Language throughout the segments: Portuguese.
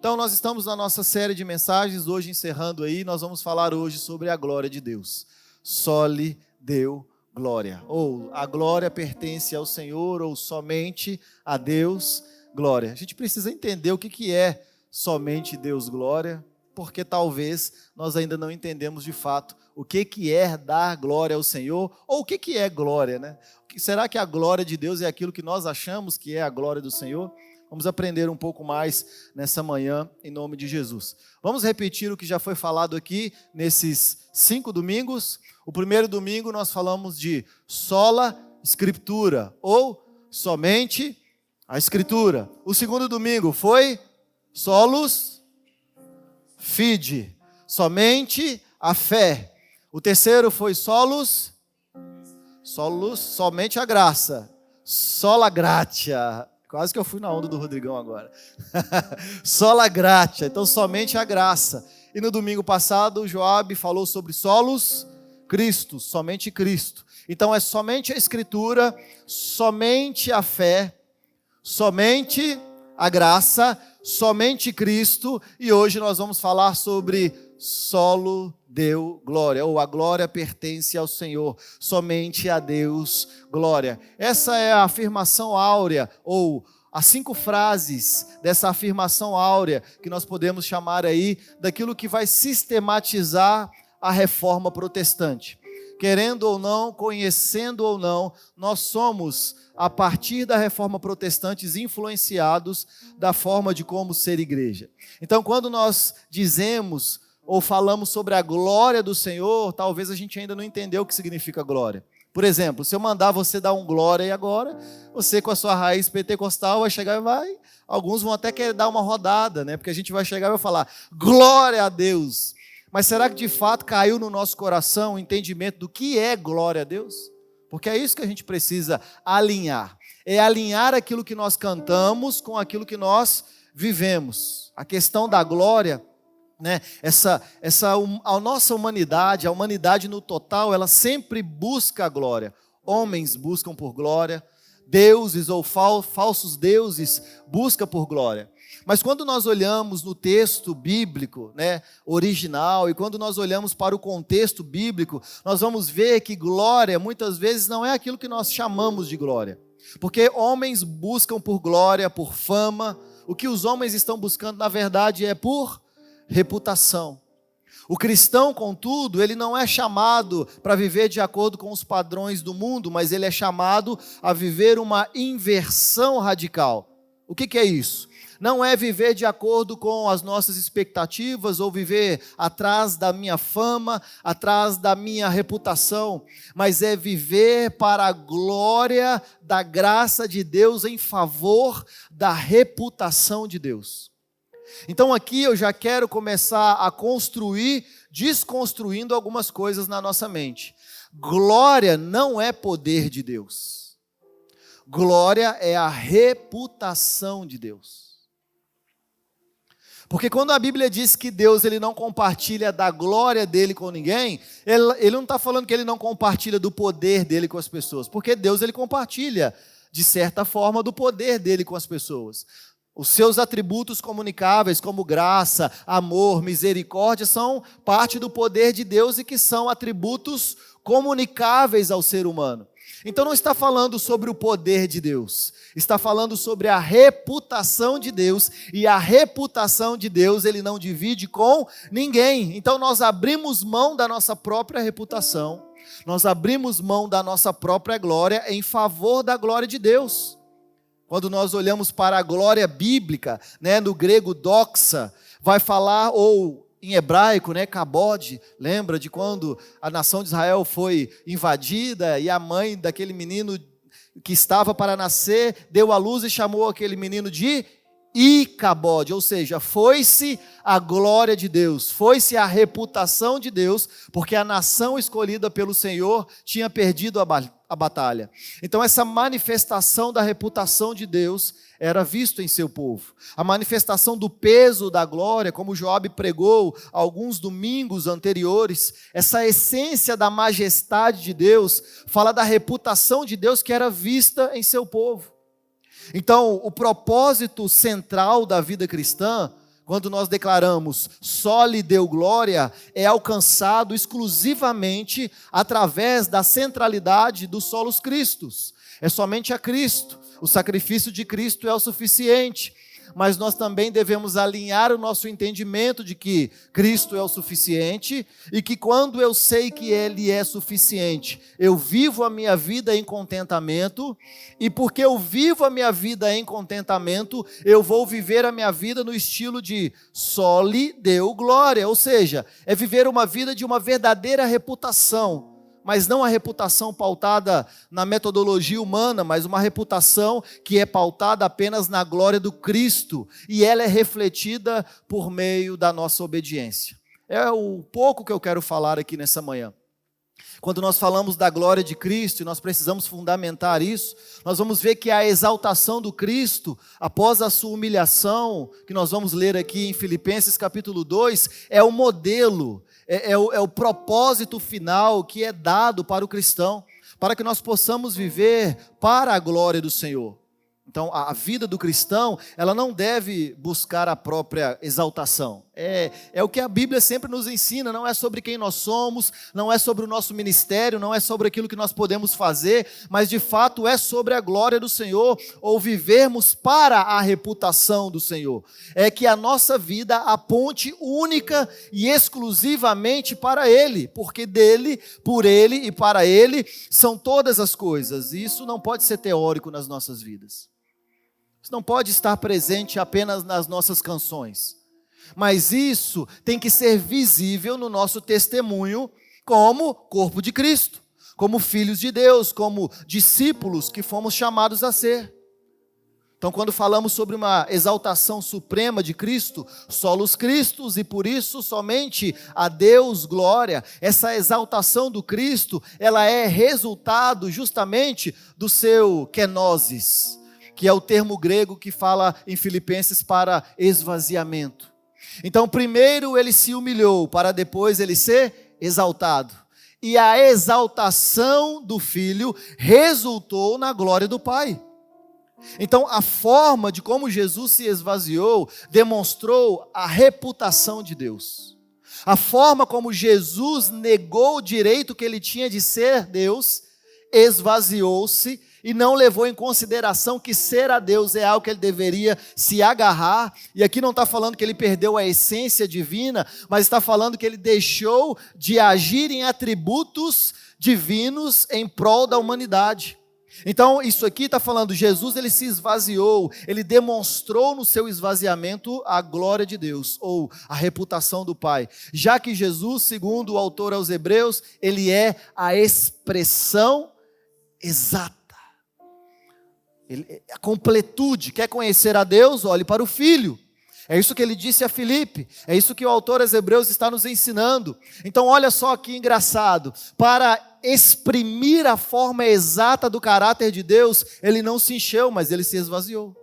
Então nós estamos na nossa série de mensagens, hoje encerrando aí, nós vamos falar hoje sobre a glória de Deus. Só lhe deu glória, ou a glória pertence ao Senhor, ou somente a Deus glória. A gente precisa entender o que é somente Deus glória, porque talvez nós ainda não entendemos de fato o que é dar glória ao Senhor, ou o que é glória, né? Será que a glória de Deus é aquilo que nós achamos que é a glória do Senhor? Vamos aprender um pouco mais nessa manhã, em nome de Jesus. Vamos repetir o que já foi falado aqui nesses 5 domingos. O primeiro domingo nós falamos de sola Escritura, ou somente a Escritura. O segundo domingo foi solos fide, somente a fé. O terceiro foi solos, somente a graça, sola gratia. Quase que eu fui na onda do Rodrigão agora. Sola gratia, então somente a graça. E no domingo passado o Joab falou sobre solos Cristo, somente Cristo. Então é somente a Escritura, somente a fé, somente a graça, somente Cristo. E hoje nós vamos falar sobre solo deu glória, ou a glória pertence ao Senhor, somente a Deus glória. Essa é a afirmação áurea, ou as 5 frases dessa afirmação áurea, que nós podemos chamar aí daquilo que vai sistematizar a reforma protestante. Querendo ou não, conhecendo ou não, nós somos, a partir da reforma protestante, influenciados da forma de como ser igreja. Então, quando nós dizemos ou falamos sobre a glória do Senhor, talvez a gente ainda não entendeu o que significa glória. Por exemplo, se eu mandar você dar um glória e agora, você com a sua raiz pentecostal vai chegar e vai, alguns vão até querer dar uma rodada, né? Porque a gente vai chegar e vai falar, glória a Deus. Mas será que de fato caiu no nosso coração o entendimento do que é glória a Deus? Porque é isso que a gente precisa alinhar. É alinhar aquilo que nós cantamos com aquilo que nós vivemos. A questão da glória, né? A nossa humanidade, a humanidade no total, ela sempre busca a glória. Homens buscam por glória, deuses ou falsos deuses buscam por glória. Mas quando nós olhamos no texto bíblico, né, original, e quando nós olhamos para o contexto bíblico, nós vamos ver que glória muitas vezes não é aquilo que nós chamamos de glória. Porque homens buscam por glória, por fama. O que os homens estão buscando, na verdade, é por reputação. O cristão, contudo, ele não é chamado para viver de acordo com os padrões do mundo, mas ele é chamado a viver uma inversão radical. O que é isso? Não é viver de acordo com as nossas expectativas ou viver atrás da minha fama, atrás da minha reputação, mas é viver para a glória da graça de Deus em favor da reputação de Deus. Então aqui eu já quero começar a construir, desconstruindo algumas coisas na nossa mente. Glória não é poder de Deus. Glória é a reputação de Deus. Porque quando a Bíblia diz que Deus ele não compartilha da glória dele com ninguém, ele não está falando que ele não compartilha do poder dele com as pessoas, porque Deus ele compartilha, de certa forma, do poder dele com as pessoas. Os seus atributos comunicáveis, como graça, amor, misericórdia, são parte do poder de Deus e que são atributos comunicáveis ao ser humano. Então não está falando sobre o poder de Deus, está falando sobre a reputação de Deus, e a reputação de Deus ele não divide com ninguém. Então nós abrimos mão da nossa própria reputação, nós abrimos mão da nossa própria glória em favor da glória de Deus. Quando nós olhamos para a glória bíblica, né, no grego doxa, vai falar, ou em hebraico, né, kabod, lembra de quando a nação de Israel foi invadida e a mãe daquele menino que estava para nascer deu à luz e chamou aquele menino de Icabod, ou seja, foi-se a glória de Deus, foi-se a reputação de Deus, porque a nação escolhida pelo Senhor tinha perdido a batalha. Então essa manifestação da reputação de Deus era visto em seu povo. A manifestação do peso da glória, como Joab pregou alguns domingos anteriores, essa essência da majestade de Deus, fala da reputação de Deus que era vista em seu povo. Então, o propósito central da vida cristã, quando nós declaramos só lhe deu glória, é alcançado exclusivamente através da centralidade do solos Christus. É somente a Cristo. O sacrifício de Cristo é o suficiente. Mas nós também devemos alinhar o nosso entendimento de que Cristo é o suficiente e que quando eu sei que Ele é suficiente, eu vivo a minha vida em contentamento, e porque eu vivo a minha vida em contentamento, eu vou viver a minha vida no estilo de só lhe deu glória, ou seja, é viver uma vida de uma verdadeira reputação, mas não a reputação pautada na metodologia humana, mas uma reputação que é pautada apenas na glória do Cristo, e ela é refletida por meio da nossa obediência. É o pouco que eu quero falar aqui nessa manhã. Quando nós falamos da glória de Cristo, e nós precisamos fundamentar isso, nós vamos ver que a exaltação do Cristo, após a sua humilhação, que nós vamos ler aqui em Filipenses capítulo 2, é o modelo, é o propósito final que é dado para o cristão, para que nós possamos viver para a glória do Senhor. Então, a vida do cristão, ela não deve buscar a própria exaltação. É o que a Bíblia sempre nos ensina, não é sobre quem nós somos, não é sobre o nosso ministério, não é sobre aquilo que nós podemos fazer, mas de fato é sobre a glória do Senhor, ou vivermos para a reputação do Senhor. É que a nossa vida aponte única e exclusivamente para Ele, porque dele, por Ele e para Ele são todas as coisas. E isso não pode ser teórico nas nossas vidas. Isso não pode estar presente apenas nas nossas canções, mas isso tem que ser visível no nosso testemunho como corpo de Cristo, como filhos de Deus, como discípulos que fomos chamados a ser. Então, quando falamos sobre uma exaltação suprema de Cristo, solos Christus, e por isso somente a Deus glória, essa exaltação do Cristo, ela é resultado justamente do seu kenosis, que é o termo grego que fala em Filipenses para esvaziamento. Então, primeiro ele se humilhou, para depois ele ser exaltado. E a exaltação do Filho resultou na glória do Pai. Então, a forma de como Jesus se esvaziou demonstrou a reputação de Deus. A forma como Jesus negou o direito que ele tinha de ser Deus, esvaziou-se e não levou em consideração que ser a Deus é algo que ele deveria se agarrar. E aqui não está falando que ele perdeu a essência divina, mas está falando que ele deixou de agir em atributos divinos em prol da humanidade. Então isso aqui está falando, Jesus ele se esvaziou, ele demonstrou no seu esvaziamento a glória de Deus, ou a reputação do Pai. Já que Jesus, segundo o autor aos Hebreus, ele é a expressão exata. A completude. Quer conhecer a Deus? Olhe para o Filho. É isso que ele disse a Filipe, é isso que o autor aos Hebreus está nos ensinando. Então olha só que engraçado, para exprimir a forma exata do caráter de Deus, ele não se encheu, mas ele se esvaziou.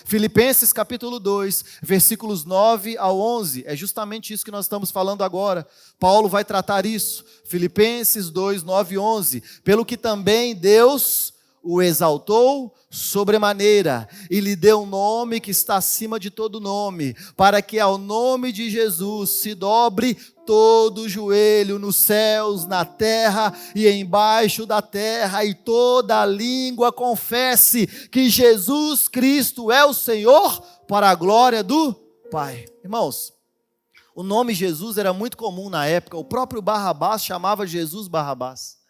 Filipenses capítulo 2, versículos 9 ao 11, é justamente isso que nós estamos falando agora. Paulo vai tratar isso. Filipenses 2, 9 e 11. Pelo que também Deus o exaltou sobremaneira e lhe deu um nome que está acima de todo nome, para que ao nome de Jesus se dobre todo joelho nos céus, na terra e embaixo da terra, e toda língua confesse que Jesus Cristo é o Senhor, para a glória do Pai. Irmãos, o nome Jesus era muito comum na época. O próprio Barrabás chamava Jesus Barrabás.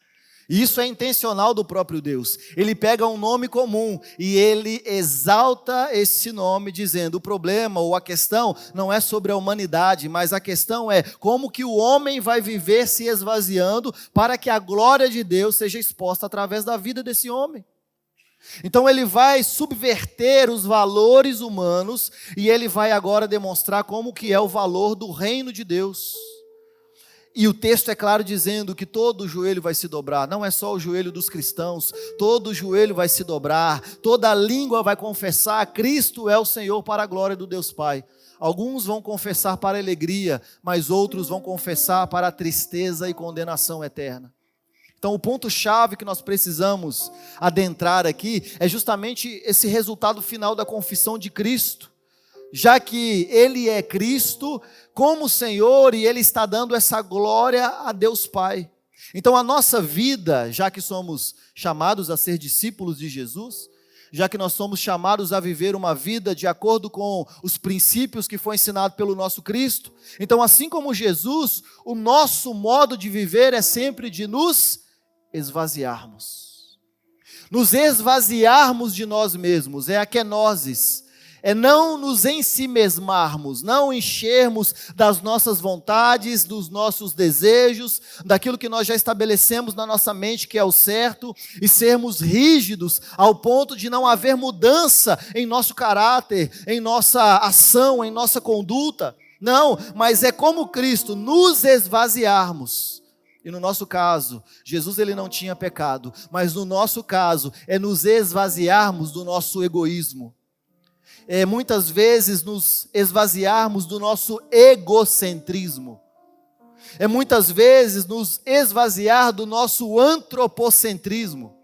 E isso é intencional do próprio Deus. Ele pega um nome comum e ele exalta esse nome, dizendo: o problema ou a questão não é sobre a humanidade, mas a questão é como que o homem vai viver se esvaziando para que a glória de Deus seja exposta através da vida desse homem. Então ele vai subverter os valores humanos e ele vai agora demonstrar como que é o valor do reino de Deus. E o texto é claro dizendo que todo joelho vai se dobrar, não é só o joelho dos cristãos, todo joelho vai se dobrar, toda língua vai confessar: Cristo é o Senhor, para a glória do Deus Pai. Alguns vão confessar para a alegria, mas outros vão confessar para a tristeza e condenação eterna. Então o ponto-chave que nós precisamos adentrar aqui é justamente esse resultado final da confissão de Cristo. já que Ele é Cristo como Senhor e Ele está dando essa glória a Deus Pai. Então a nossa vida, já que somos chamados a ser discípulos de Jesus, já que nós somos chamados a viver uma vida de acordo com os princípios que foi ensinado pelo nosso Cristo, então assim como Jesus, o nosso modo de viver é sempre de nos esvaziarmos. Nos esvaziarmos de nós mesmos, é a kenosis. É não nos ensimesmarmos, não enchermos das nossas vontades, dos nossos desejos, daquilo que nós já estabelecemos na nossa mente que é o certo, e sermos rígidos ao ponto de não haver mudança em nosso caráter, em nossa ação, em nossa conduta. Não, mas é como Cristo, nos esvaziarmos. E no nosso caso, Jesus ele não tinha pecado, mas no nosso caso é nos esvaziarmos do nosso egoísmo. Muitas vezes nos esvaziarmos do nosso egocentrismo. Muitas vezes nos esvaziar do nosso antropocentrismo.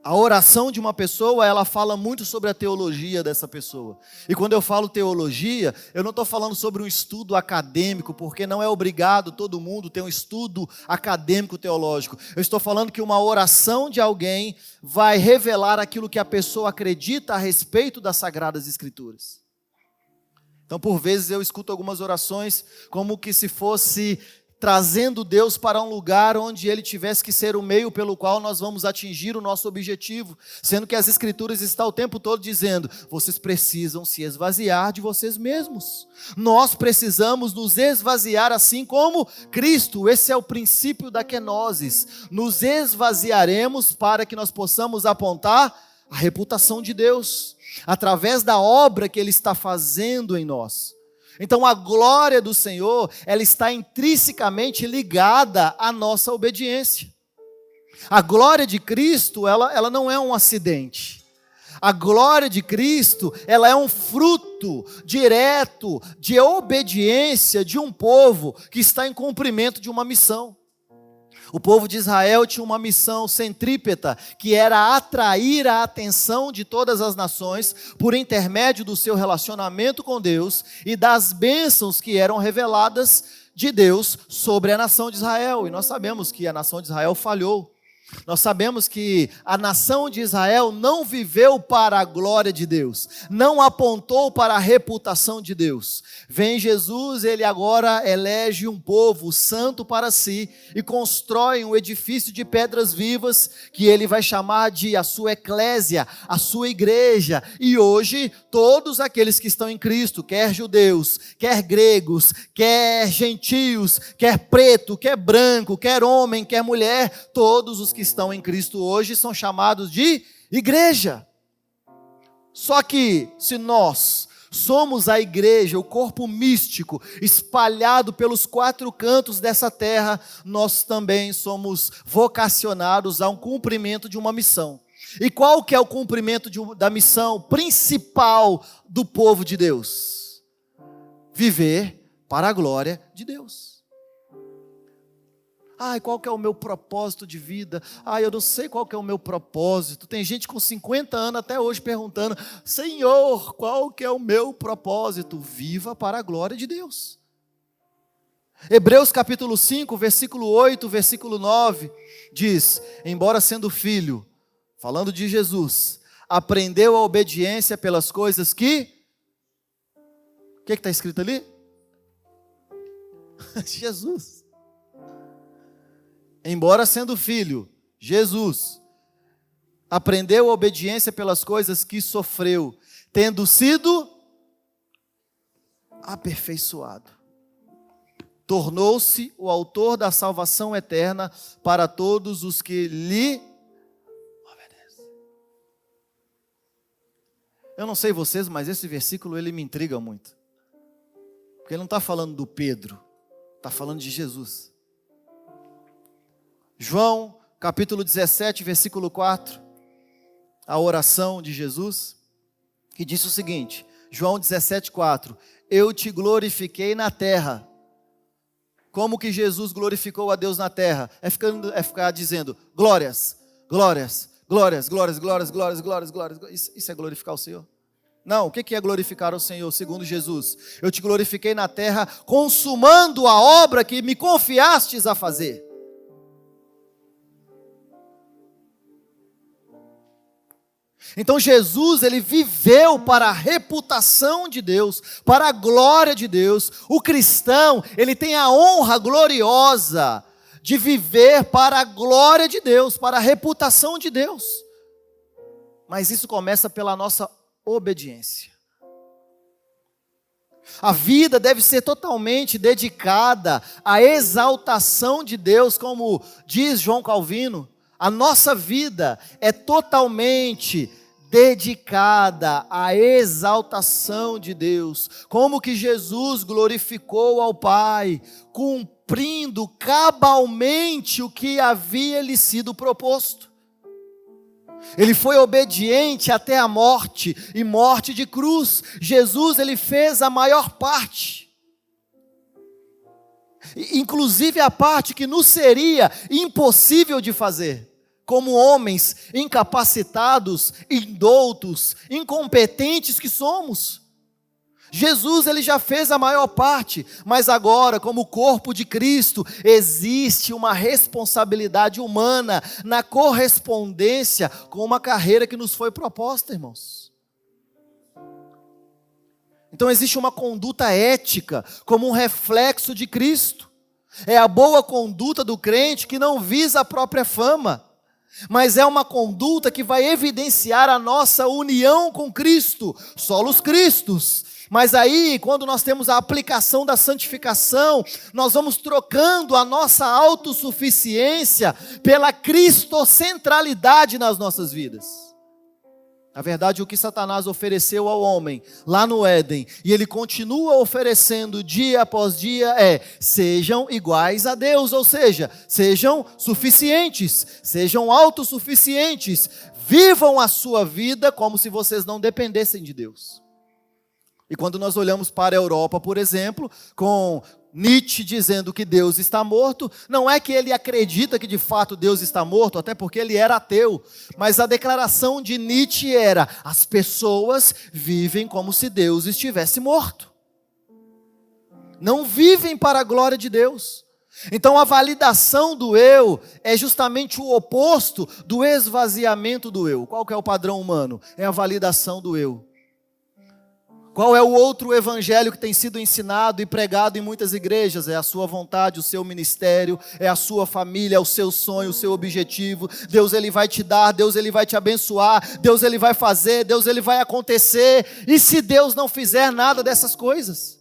A oração de uma pessoa, ela fala muito sobre a teologia dessa pessoa. E quando eu falo teologia, eu não estou falando sobre um estudo acadêmico, porque não é obrigado todo mundo ter um estudo acadêmico teológico. Eu estou falando que uma oração de alguém vai revelar aquilo que a pessoa acredita a respeito das Sagradas Escrituras. Então, por vezes, eu escuto algumas orações como que se fosse trazendo Deus para um lugar onde Ele tivesse que ser o meio pelo qual nós vamos atingir o nosso objetivo, sendo que as Escrituras estão o tempo todo dizendo, vocês precisam se esvaziar de vocês mesmos, nós precisamos nos esvaziar assim como Cristo. Esse é o princípio da kenosis, nos esvaziaremos para que nós possamos apontar a reputação de Deus, através da obra que Ele está fazendo em nós. Então a glória do Senhor, ela está intrinsecamente ligada à nossa obediência. A glória de Cristo, ela não é um acidente. A glória de Cristo, ela é um fruto direto de obediência de um povo que está em cumprimento de uma missão. O povo de Israel tinha uma missão centrípeta, que era atrair a atenção de todas as nações por intermédio do seu relacionamento com Deus e das bênçãos que eram reveladas de Deus sobre a nação de Israel. E nós sabemos que a nação de Israel falhou. Nós sabemos que a nação de Israel não viveu para a glória de Deus, não apontou para a reputação de Deus. Vem Jesus, ele agora elege um povo santo para si e constrói um edifício de pedras vivas que ele vai chamar de a sua eclésia, a sua igreja. E hoje todos aqueles que estão em Cristo, quer judeus, quer gregos, quer gentios, quer preto, quer branco, quer homem, quer mulher, todos os que estão em Cristo hoje são chamados de igreja. Só que se nós somos a igreja, o corpo místico espalhado pelos 4 cantos dessa terra, nós também somos vocacionados a um cumprimento de uma missão. E qual que é o cumprimento da missão principal do povo de Deus? Viver para a glória de Deus. Qual que é o meu propósito de vida? Eu não sei qual que é o meu propósito. Tem gente com 50 anos até hoje perguntando, Senhor, qual que é o meu propósito? Viva para a glória de Deus. Hebreus capítulo 5, versículo 8, versículo 9, diz, embora sendo filho, falando de Jesus, aprendeu a obediência pelas coisas que... O que está escrito ali? Jesus. Embora sendo filho, Jesus aprendeu a obediência pelas coisas que sofreu, tendo sido aperfeiçoado. Tornou-se o autor da salvação eterna para todos os que lhe obedecem. Eu não sei vocês, mas esse versículo ele me intriga muito. Porque ele não está falando do Pedro, está falando de Jesus. João, capítulo 17, versículo 4, a oração de Jesus, que disse o seguinte, João 17, 4, eu te glorifiquei na terra. Como que Jesus glorificou a Deus na terra? É ficar dizendo, glórias, glórias, Glórias, glórias, glórias, glórias, glórias, glórias. Isso é glorificar o Senhor? Não, o que é glorificar o Senhor, segundo Jesus? Eu te glorifiquei na terra, consumando a obra que me confiastes a fazer. Então Jesus, ele viveu para a reputação de Deus, para a glória de Deus. O cristão, ele tem a honra gloriosa de viver para a glória de Deus, para a reputação de Deus. Mas isso começa pela nossa obediência. A vida deve ser totalmente dedicada à exaltação de Deus, como diz João Calvino. A nossa vida é totalmente dedicada à exaltação de Deus, como que Jesus glorificou ao Pai, cumprindo cabalmente o que havia lhe sido proposto. Ele foi obediente até a morte, e morte de cruz. Jesus, ele fez a maior parte, inclusive a parte que nos seria impossível de fazer, como homens incapacitados, indoutos, incompetentes que somos. Jesus, ele já fez a maior parte, mas agora, como corpo de Cristo, existe uma responsabilidade humana na correspondência com uma carreira que nos foi proposta, irmãos. Então existe uma conduta ética como um reflexo de Cristo. É a boa conduta do crente que não visa a própria fama, mas é uma conduta que vai evidenciar a nossa união com Cristo, solos Cristos. Mas aí, quando nós temos a aplicação da santificação, nós vamos trocando a nossa autossuficiência pela cristocentralidade nas nossas vidas. Na verdade, o que Satanás ofereceu ao homem lá no Éden, e ele continua oferecendo dia após dia, sejam iguais a Deus, ou seja, sejam suficientes, sejam autossuficientes, vivam a sua vida como se vocês não dependessem de Deus. E quando nós olhamos para a Europa, por exemplo, com Nietzsche dizendo que Deus está morto, não é que ele acredita que de fato Deus está morto, até porque ele era ateu, mas a declaração de Nietzsche era: as pessoas vivem como se Deus estivesse morto, não vivem para a glória de Deus. Então a validação do eu é justamente o oposto do esvaziamento do eu. Qual que é o padrão humano? É a validação do eu. Qual é o outro evangelho que tem sido ensinado e pregado em muitas igrejas? É a sua vontade, o seu ministério, é a sua família, é o seu sonho, o seu objetivo. Deus, ele vai te dar, Deus, ele vai te abençoar, Deus, ele vai fazer, Deus, ele vai acontecer. E se Deus não fizer nada dessas coisas?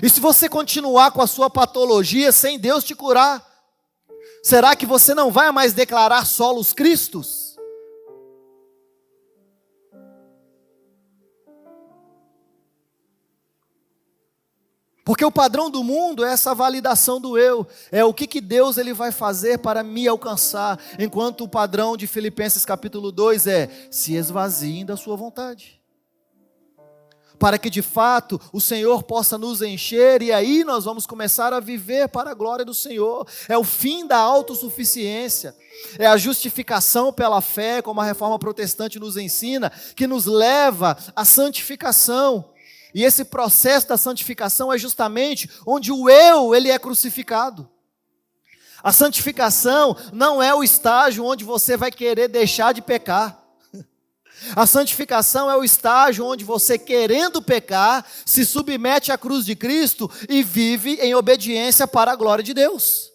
E se você continuar com a sua patologia sem Deus te curar? Será que você não vai mais declarar solos Cristos? Porque o padrão do mundo é essa validação do eu. É o que Deus ele vai fazer para me alcançar. Enquanto o padrão de Filipenses capítulo 2 é: se esvaziem da sua vontade. Para que de fato o Senhor possa nos encher, e aí nós vamos começar a viver para a glória do Senhor. É o fim da autossuficiência. É a justificação pela fé, como a reforma protestante nos ensina, que nos leva à santificação. E esse processo da santificação é justamente onde o eu, ele é crucificado. A santificação não é o estágio onde você vai querer deixar de pecar. A santificação é o estágio onde você, querendo pecar, se submete à cruz de Cristo e vive em obediência para a glória de Deus.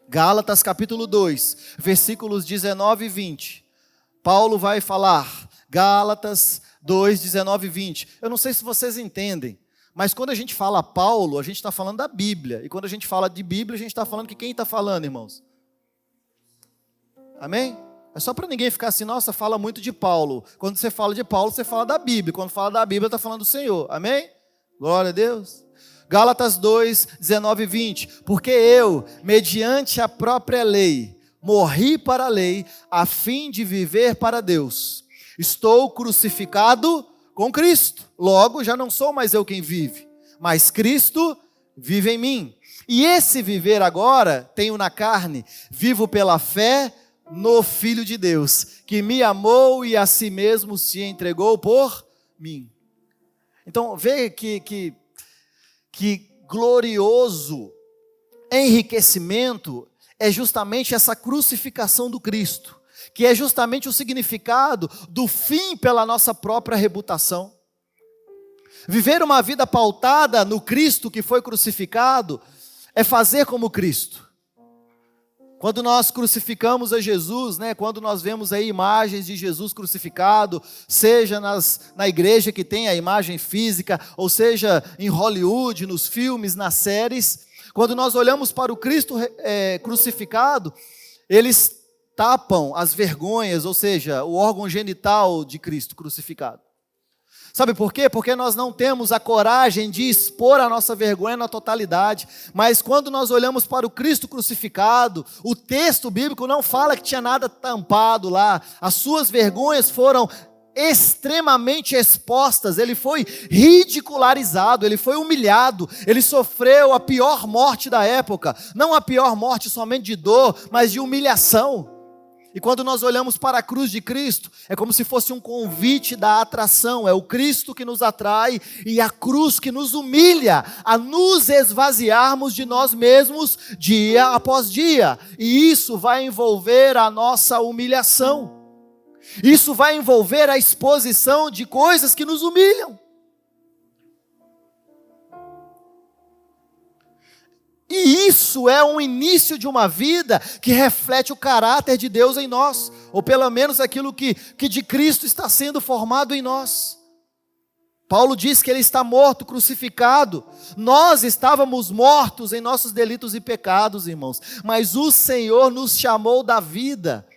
Gálatas capítulo 2, versículos 19 e 20. Paulo vai falar, Gálatas 2, 19 e 20. Eu não sei se vocês entendem, mas quando a gente fala Paulo, a gente está falando da Bíblia. E quando a gente fala de Bíblia, a gente está falando que quem está falando, irmãos? Amém? É só para ninguém ficar assim: nossa, fala muito de Paulo. Quando você fala de Paulo, você fala da Bíblia. Quando fala da Bíblia, está falando do Senhor. Amém? Glória a Deus. Gálatas 2, 19 e 20. Porque eu, mediante a própria lei, morri para a lei, a fim de viver para Deus. Estou crucificado com Cristo. Logo, já não sou mais eu quem vive, mas Cristo vive em mim. E esse viver agora, tenho na carne, vivo pela fé no Filho de Deus, que me amou e a si mesmo se entregou por mim. Então, vê que glorioso enriquecimento é justamente essa crucificação do Cristo, que é justamente o significado do fim pela nossa própria reputação. Viver uma vida pautada no Cristo que foi crucificado é fazer como Cristo. Quando nós crucificamos a Jesus, quando nós vemos aí imagens de Jesus crucificado, seja na igreja que tem a imagem física, ou seja em Hollywood, nos filmes, nas séries, quando nós olhamos para o Cristo crucificado, eles tapam as vergonhas, ou seja, o órgão genital de Cristo crucificado. Sabe por quê? Porque nós não temos a coragem de expor a nossa vergonha na totalidade. Mas quando nós olhamos para o Cristo crucificado, o texto bíblico não fala que tinha nada tampado lá. As suas vergonhas foram extremamente expostas. Ele foi ridicularizado, ele foi humilhado, ele sofreu a pior morte da época. Não a pior morte somente de dor, mas de humilhação. E quando nós olhamos para a cruz de Cristo, é como se fosse um convite da atração. É o Cristo que nos atrai e a cruz que nos humilha a nos esvaziarmos de nós mesmos dia após dia. E isso vai envolver a nossa humilhação. Isso vai envolver a exposição de coisas que nos humilham. E isso é um início de uma vida que reflete o caráter de Deus em nós, ou pelo menos aquilo que de Cristo está sendo formado em nós. Paulo diz que ele está morto, crucificado. Nós estávamos mortos em nossos delitos e pecados, irmãos, mas o Senhor nos chamou da vida,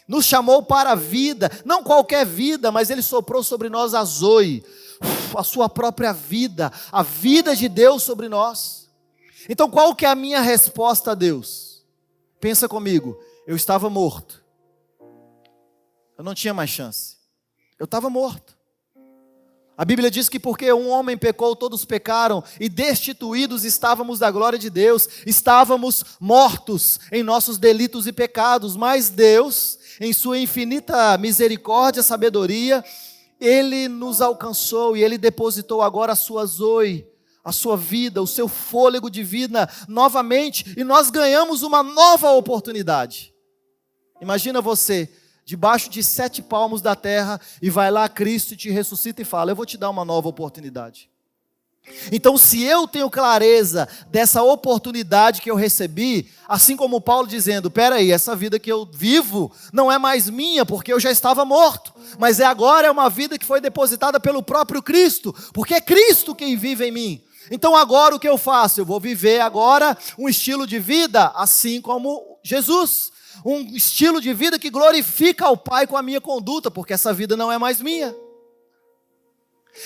nos chamou para a vida, não qualquer vida, mas Ele soprou sobre nós a Zoe, a sua própria vida, a vida de Deus sobre nós. Então qual que é a minha resposta a Deus? Pensa comigo, eu estava morto, eu não tinha mais chance, eu estava morto. A Bíblia diz que porque um homem pecou, todos pecaram, e destituídos estávamos da glória de Deus, estávamos mortos em nossos delitos e pecados, mas Deus, em sua infinita misericórdia e sabedoria, Ele nos alcançou e Ele depositou agora a sua Zoe, a sua vida, o seu fôlego de vida novamente, e nós ganhamos uma nova oportunidade. Imagina você, debaixo de 7 palmos da terra, e vai lá Cristo te ressuscita e fala, eu vou te dar uma nova oportunidade. Então se eu tenho clareza dessa oportunidade que eu recebi, assim como Paulo dizendo, peraí, essa vida que eu vivo não é mais minha, porque eu já estava morto, mas agora é uma vida que foi depositada pelo próprio Cristo, porque é Cristo quem vive em mim. Então agora o que eu faço? Eu vou viver agora um estilo de vida assim como Jesus, um estilo de vida que glorifica ao Pai com a minha conduta, porque essa vida não é mais minha.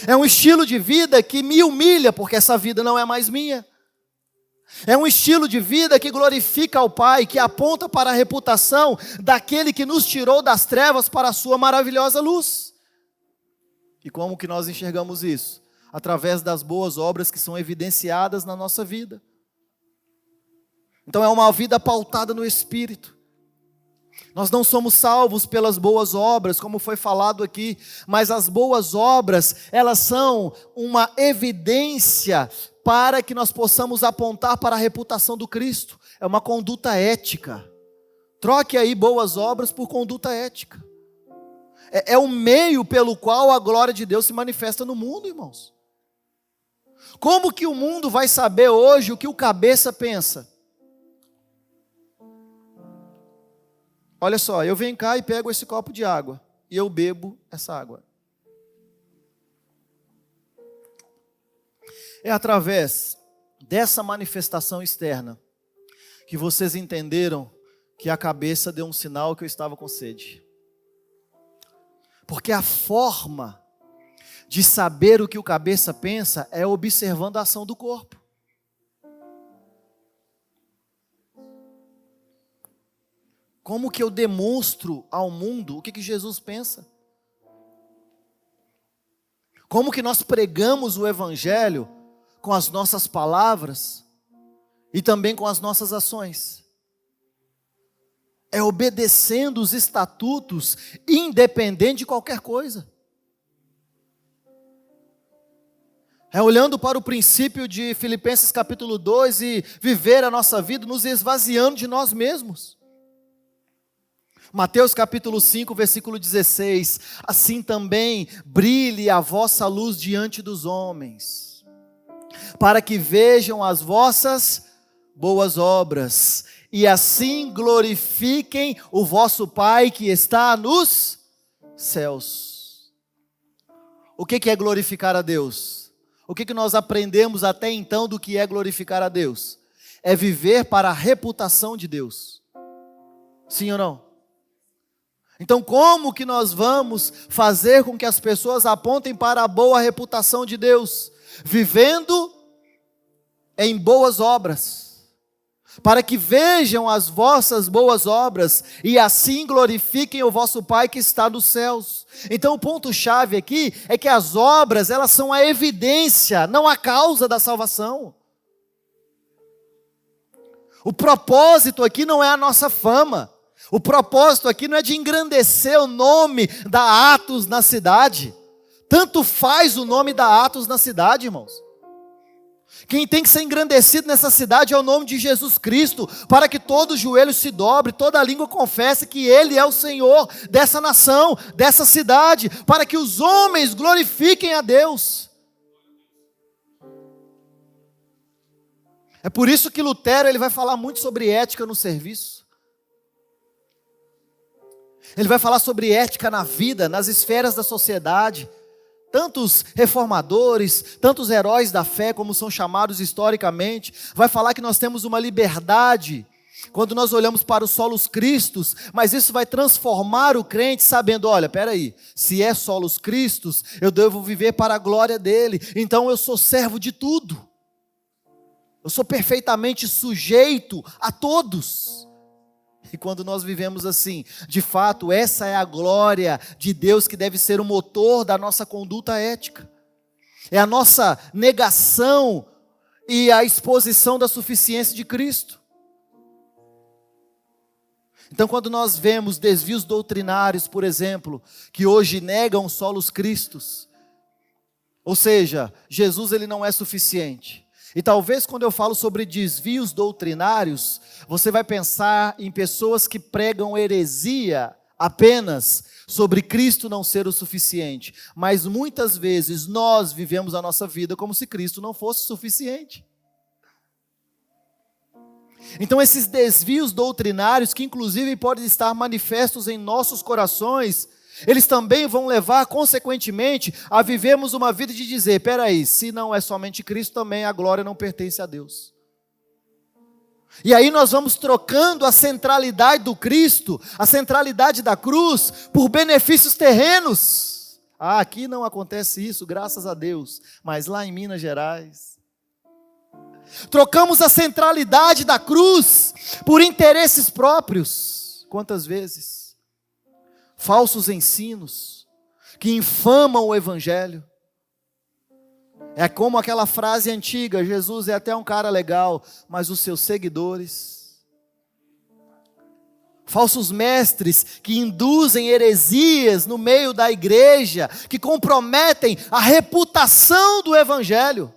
É um estilo de vida que me humilha, porque essa vida não é mais minha. É um estilo de vida que glorifica ao Pai, que aponta para a reputação daquele que nos tirou das trevas para a sua maravilhosa luz. E como que nós enxergamos isso? Através das boas obras que são evidenciadas na nossa vida. Então é uma vida pautada no Espírito. Nós não somos salvos pelas boas obras, como foi falado aqui, mas as boas obras, elas são uma evidência para que nós possamos apontar para a reputação do Cristo. É uma conduta ética. Troque aí boas obras por conduta ética. É o meio pelo qual a glória de Deus se manifesta no mundo, irmãos. Como que o mundo vai saber hoje o que o cabeça pensa? Olha só, eu venho cá e pego esse copo de água, e eu bebo essa água. É através dessa manifestação externa que vocês entenderam que a cabeça deu um sinal que eu estava com sede. Porque a forma de saber o que o cabeça pensa é observando a ação do corpo. Como que eu demonstro ao mundo o que Jesus pensa? Como que nós pregamos o Evangelho com as nossas palavras e também com as nossas ações. É obedecendo os estatutos, independente de qualquer coisa. É olhando para o princípio de Filipenses capítulo 2 e viver a nossa vida nos esvaziando de nós mesmos. Mateus capítulo 5, versículo 16. Assim também brilhe a vossa luz diante dos homens, para que vejam as vossas boas obras, e assim glorifiquem o vosso Pai que está nos céus. O que é glorificar a Deus? O que nós aprendemos até então do que é glorificar a Deus? É viver para a reputação de Deus. Sim ou não? Então como que nós vamos fazer com que as pessoas apontem para a boa reputação de Deus? Vivendo em boas obras, para que vejam as vossas boas obras e assim glorifiquem o vosso Pai que está nos céus. Então o ponto-chave aqui é que as obras, elas são a evidência, não a causa da salvação. O propósito aqui não é a nossa fama. O propósito aqui não é de engrandecer o nome da Atos na cidade. Tanto faz o nome da Atos na cidade, irmãos. Quem tem que ser engrandecido nessa cidade é o nome de Jesus Cristo, para que todo joelho se dobre, toda língua confesse que Ele é o Senhor dessa nação, dessa cidade, para que os homens glorifiquem a Deus. É por isso que Lutero ele vai falar muito sobre ética no serviço. Ele vai falar sobre ética na vida, nas esferas da sociedade. Tantos reformadores, tantos heróis da fé, como são chamados historicamente, vai falar que nós temos uma liberdade quando nós olhamos para os solos cristos, mas isso vai transformar o crente sabendo, olha, peraí, se é solos cristos, eu devo viver para a glória dele, então eu sou servo de tudo, eu sou perfeitamente sujeito a todos. E quando nós vivemos assim, de fato, essa é a glória de Deus que deve ser o motor da nossa conduta ética. É a nossa negação e a exposição da suficiência de Cristo. Então, quando nós vemos desvios doutrinários, por exemplo, que hoje negam solos cristos, ou seja, Jesus ele não é suficiente. E talvez quando eu falo sobre desvios doutrinários, você vai pensar em pessoas que pregam heresia apenas sobre Cristo não ser o suficiente. Mas muitas vezes nós vivemos a nossa vida como se Cristo não fosse suficiente. Então esses desvios doutrinários, que inclusive podem estar manifestos em nossos corações, eles também vão levar, consequentemente, a vivermos uma vida de dizer, peraí, se não é somente Cristo, também a glória não pertence a Deus. E aí nós vamos trocando a centralidade do Cristo, a centralidade da cruz, por benefícios terrenos. Ah, aqui não acontece isso, graças a Deus, mas lá em Minas Gerais. Trocamos a centralidade da cruz por interesses próprios. Quantas vezes? Falsos ensinos que infamam o Evangelho. É como aquela frase antiga, Jesus é até um cara legal, mas os seus seguidores. Falsos mestres que induzem heresias no meio da igreja, que comprometem a reputação do Evangelho.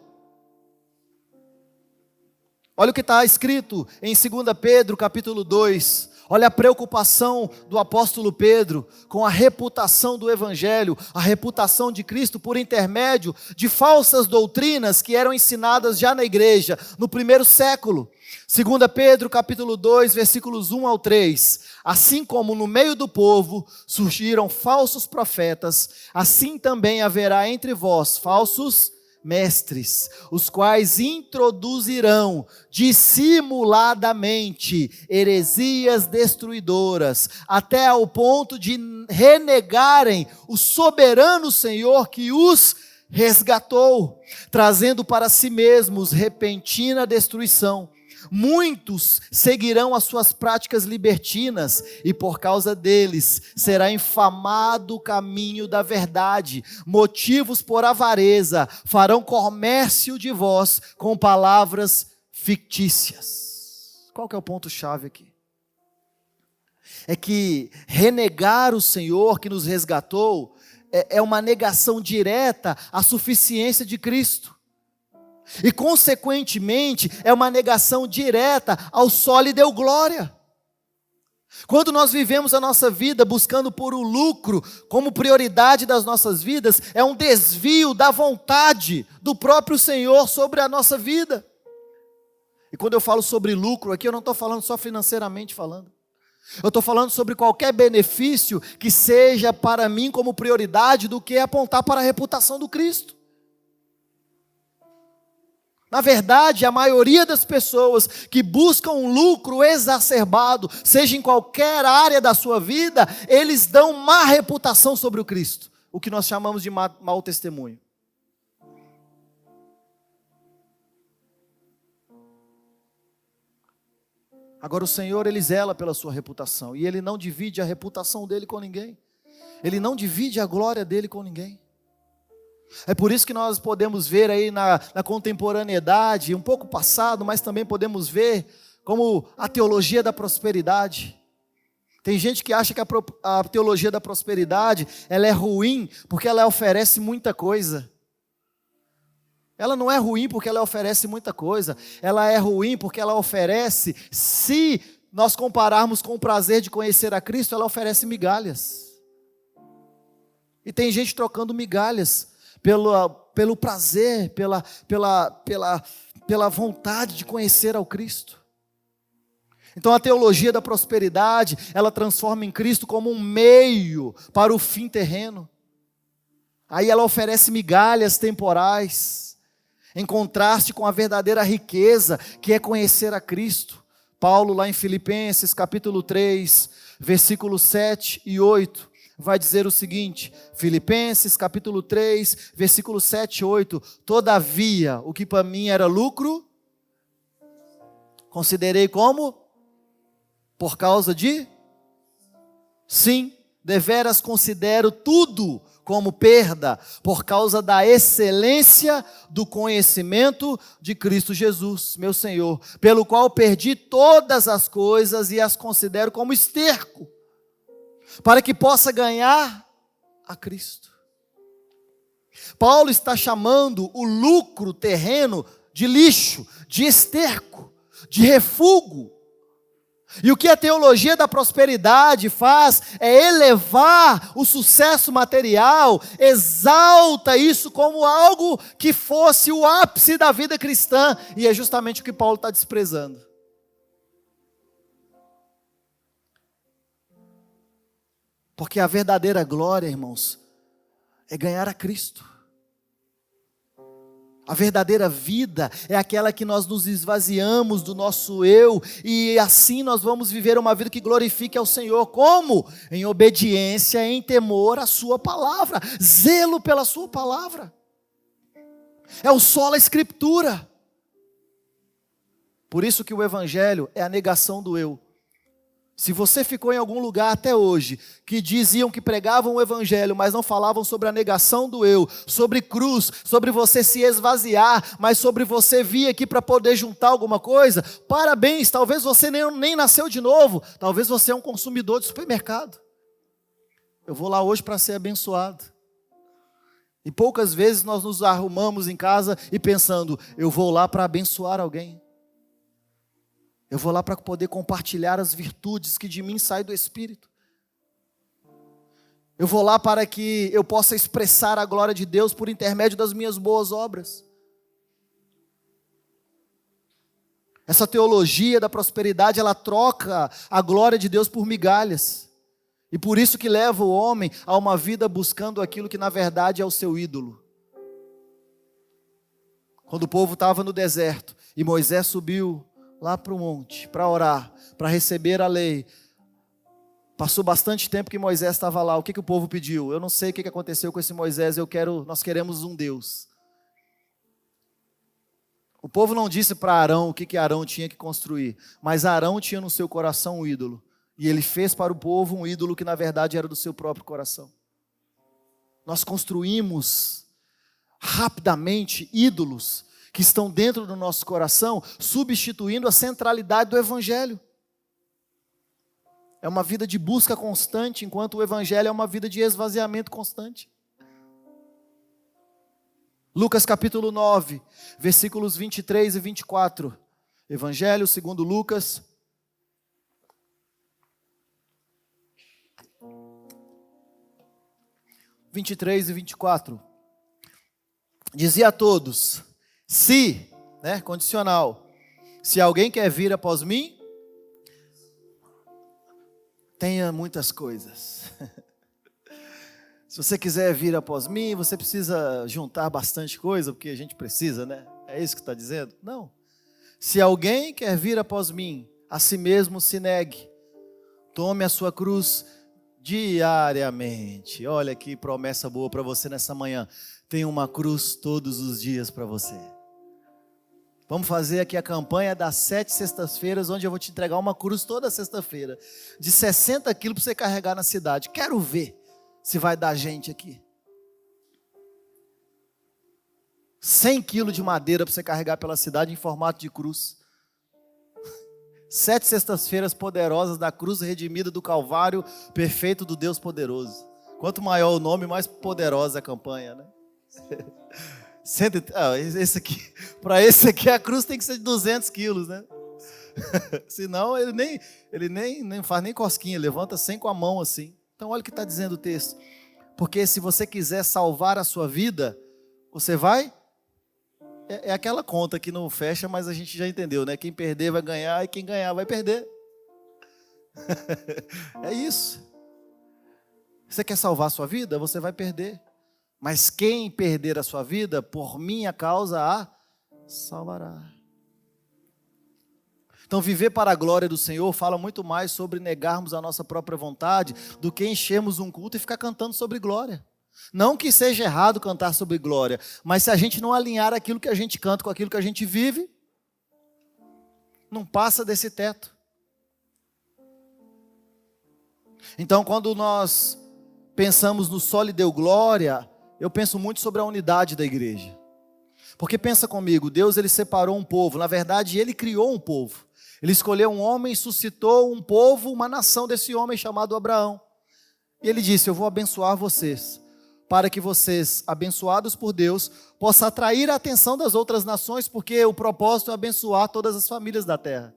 Olha o que está escrito em 2 Pedro capítulo 2. Olha a preocupação do apóstolo Pedro com a reputação do Evangelho, a reputação de Cristo por intermédio de falsas doutrinas que eram ensinadas já na igreja, no primeiro século. 2 Pedro capítulo 2, versículos 1 ao 3. Assim como no meio do povo surgiram falsos profetas, assim também haverá entre vós falsos mestres, os quais introduzirão dissimuladamente heresias destruidoras, até ao ponto de renegarem o soberano Senhor que os resgatou, trazendo para si mesmos repentina destruição. Muitos seguirão as suas práticas libertinas, e por causa deles será infamado o caminho da verdade. Motivos por avareza farão comércio de vós com palavras fictícias. Qual que é o ponto-chave aqui? É que renegar o Senhor que nos resgatou é uma negação direta à suficiência de Cristo. E, consequentemente, é uma negação direta ao só lhe deu glória. Quando nós vivemos a nossa vida buscando por o lucro como prioridade das nossas vidas, é um desvio da vontade do próprio Senhor sobre a nossa vida. E quando eu falo sobre lucro aqui, eu não estou falando só financeiramente falando. Eu estou falando sobre qualquer benefício que seja para mim como prioridade do que apontar para a reputação do Cristo. Na verdade, a maioria das pessoas que buscam um lucro exacerbado, seja em qualquer área da sua vida, eles dão má reputação sobre o Cristo, o que nós chamamos de mau testemunho. Agora o Senhor, Ele zela pela sua reputação, e Ele não divide a reputação dEle com ninguém. Ele não divide a glória dEle com ninguém. É por isso que nós podemos ver aí na contemporaneidade, um pouco passado, mas também podemos ver como a teologia da prosperidade. Tem gente que acha que a teologia da prosperidade, ela é ruim porque ela oferece muita coisa. Ela não é ruim porque ela oferece muita coisa. Ela é ruim porque ela oferece, se nós compararmos com o prazer de conhecer a Cristo, ela oferece migalhas. E tem gente trocando migalhas pelo prazer, pela vontade de conhecer ao Cristo. Então a teologia da prosperidade, ela transforma em Cristo como um meio para o fim terreno. Aí ela oferece migalhas temporais, em contraste com a verdadeira riqueza, que é conhecer a Cristo. Paulo, lá em Filipenses, capítulo 3, versículos 7 e 8, vai dizer o seguinte, Filipenses, capítulo 3, versículos 7 e 8, todavia, o que para mim era lucro, considerei como? Por causa de? Sim, deveras considero tudo como perda, por causa da excelência do conhecimento de Cristo Jesus, meu Senhor, pelo qual perdi todas as coisas e as considero como esterco, para que possa ganhar a Cristo. Paulo está chamando o lucro terreno de lixo, de esterco, de refúgio. E o que a teologia da prosperidade faz é elevar o sucesso material, exalta isso como algo que fosse o ápice da vida cristã, e é justamente o que Paulo está desprezando. Porque a verdadeira glória, irmãos, é ganhar a Cristo. A verdadeira vida é aquela que nós nos esvaziamos do nosso eu e assim nós vamos viver uma vida que glorifique ao Senhor. Como? Em obediência, em temor à sua palavra, zelo pela sua palavra. É o sola escritura. Por isso que o evangelho é a negação do eu. Se você ficou em algum lugar até hoje, que diziam que pregavam o evangelho, mas não falavam sobre a negação do eu, sobre cruz, sobre você se esvaziar, mas sobre você vir aqui para poder juntar alguma coisa, parabéns, talvez você nem nasceu de novo, talvez você é um consumidor de supermercado. Eu vou lá hoje para ser abençoado. E poucas vezes nós nos arrumamos em casa e pensando, eu vou lá para abençoar alguém. Eu vou lá para poder compartilhar as virtudes que de mim saem do Espírito. Eu vou lá para que eu possa expressar a glória de Deus por intermédio das minhas boas obras. Essa teologia da prosperidade, ela troca a glória de Deus por migalhas. E por isso que leva o homem a uma vida buscando aquilo que na verdade é o seu ídolo. Quando o povo estava no deserto e Moisés subiu lá para o monte, para orar, para receber a lei. Passou bastante tempo que Moisés estava lá. O que o povo pediu? Eu não sei o que aconteceu com esse Moisés. Nós queremos um Deus. O povo não disse para Arão o que Arão tinha que construir, mas Arão tinha no seu coração um ídolo. E ele fez para o povo um ídolo que na verdade era do seu próprio coração. Nós construímos rapidamente ídolos que estão dentro do nosso coração, substituindo a centralidade do Evangelho. É uma vida de busca constante, enquanto o Evangelho é uma vida de esvaziamento constante. Lucas capítulo 9, versículos 23 e 24. Evangelho segundo Lucas. Vinte e 23 e 24. Dizia a todos, se, condicional, se alguém quer vir após mim, tenha muitas coisas. Se você quiser vir após mim, você precisa juntar bastante coisa, porque a gente precisa, né? É isso que está dizendo? Não. Se alguém quer vir após mim, a si mesmo se negue. Tome a sua cruz diariamente. Olha que promessa boa para você nessa manhã. Tem uma cruz todos os dias para você. Vamos fazer aqui a campanha das 7 sextas-feiras, onde eu vou te entregar uma cruz toda sexta-feira, de 60 quilos para você carregar na cidade. Quero ver se vai dar gente aqui. 100 quilos de madeira para você carregar pela cidade em formato de cruz. 7 sextas-feiras poderosas da cruz redimida do Calvário perfeito do Deus poderoso. Quanto maior o nome, mais poderosa a campanha, né? Para esse aqui a cruz tem que ser de 200 quilos, né? Senão ele nem faz nem cosquinha, levanta sem com a mão assim. Então olha o que está dizendo o texto. Porque se você quiser salvar a sua vida, você vai... É aquela conta que não fecha, mas a gente já entendeu, né? Quem perder vai ganhar e quem ganhar vai perder. É isso. Você quer salvar a sua vida? Você vai perder. Mas quem perder a sua vida, por minha causa, a salvará. Então, viver para a glória do Senhor fala muito mais sobre negarmos a nossa própria vontade do que enchermos um culto e ficar cantando sobre glória. Não que seja errado cantar sobre glória, mas se a gente não alinhar aquilo que a gente canta com aquilo que a gente vive, não passa desse teto. Então, quando nós pensamos no só lhe deu glória, eu penso muito sobre a unidade da igreja. Porque pensa comigo, Deus ele separou um povo, na verdade ele criou um povo. Ele escolheu um homem, suscitou um povo, uma nação desse homem chamado Abraão. E ele disse, eu vou abençoar vocês, para que vocês, abençoados por Deus, possam atrair a atenção das outras nações, porque o propósito é abençoar todas as famílias da terra.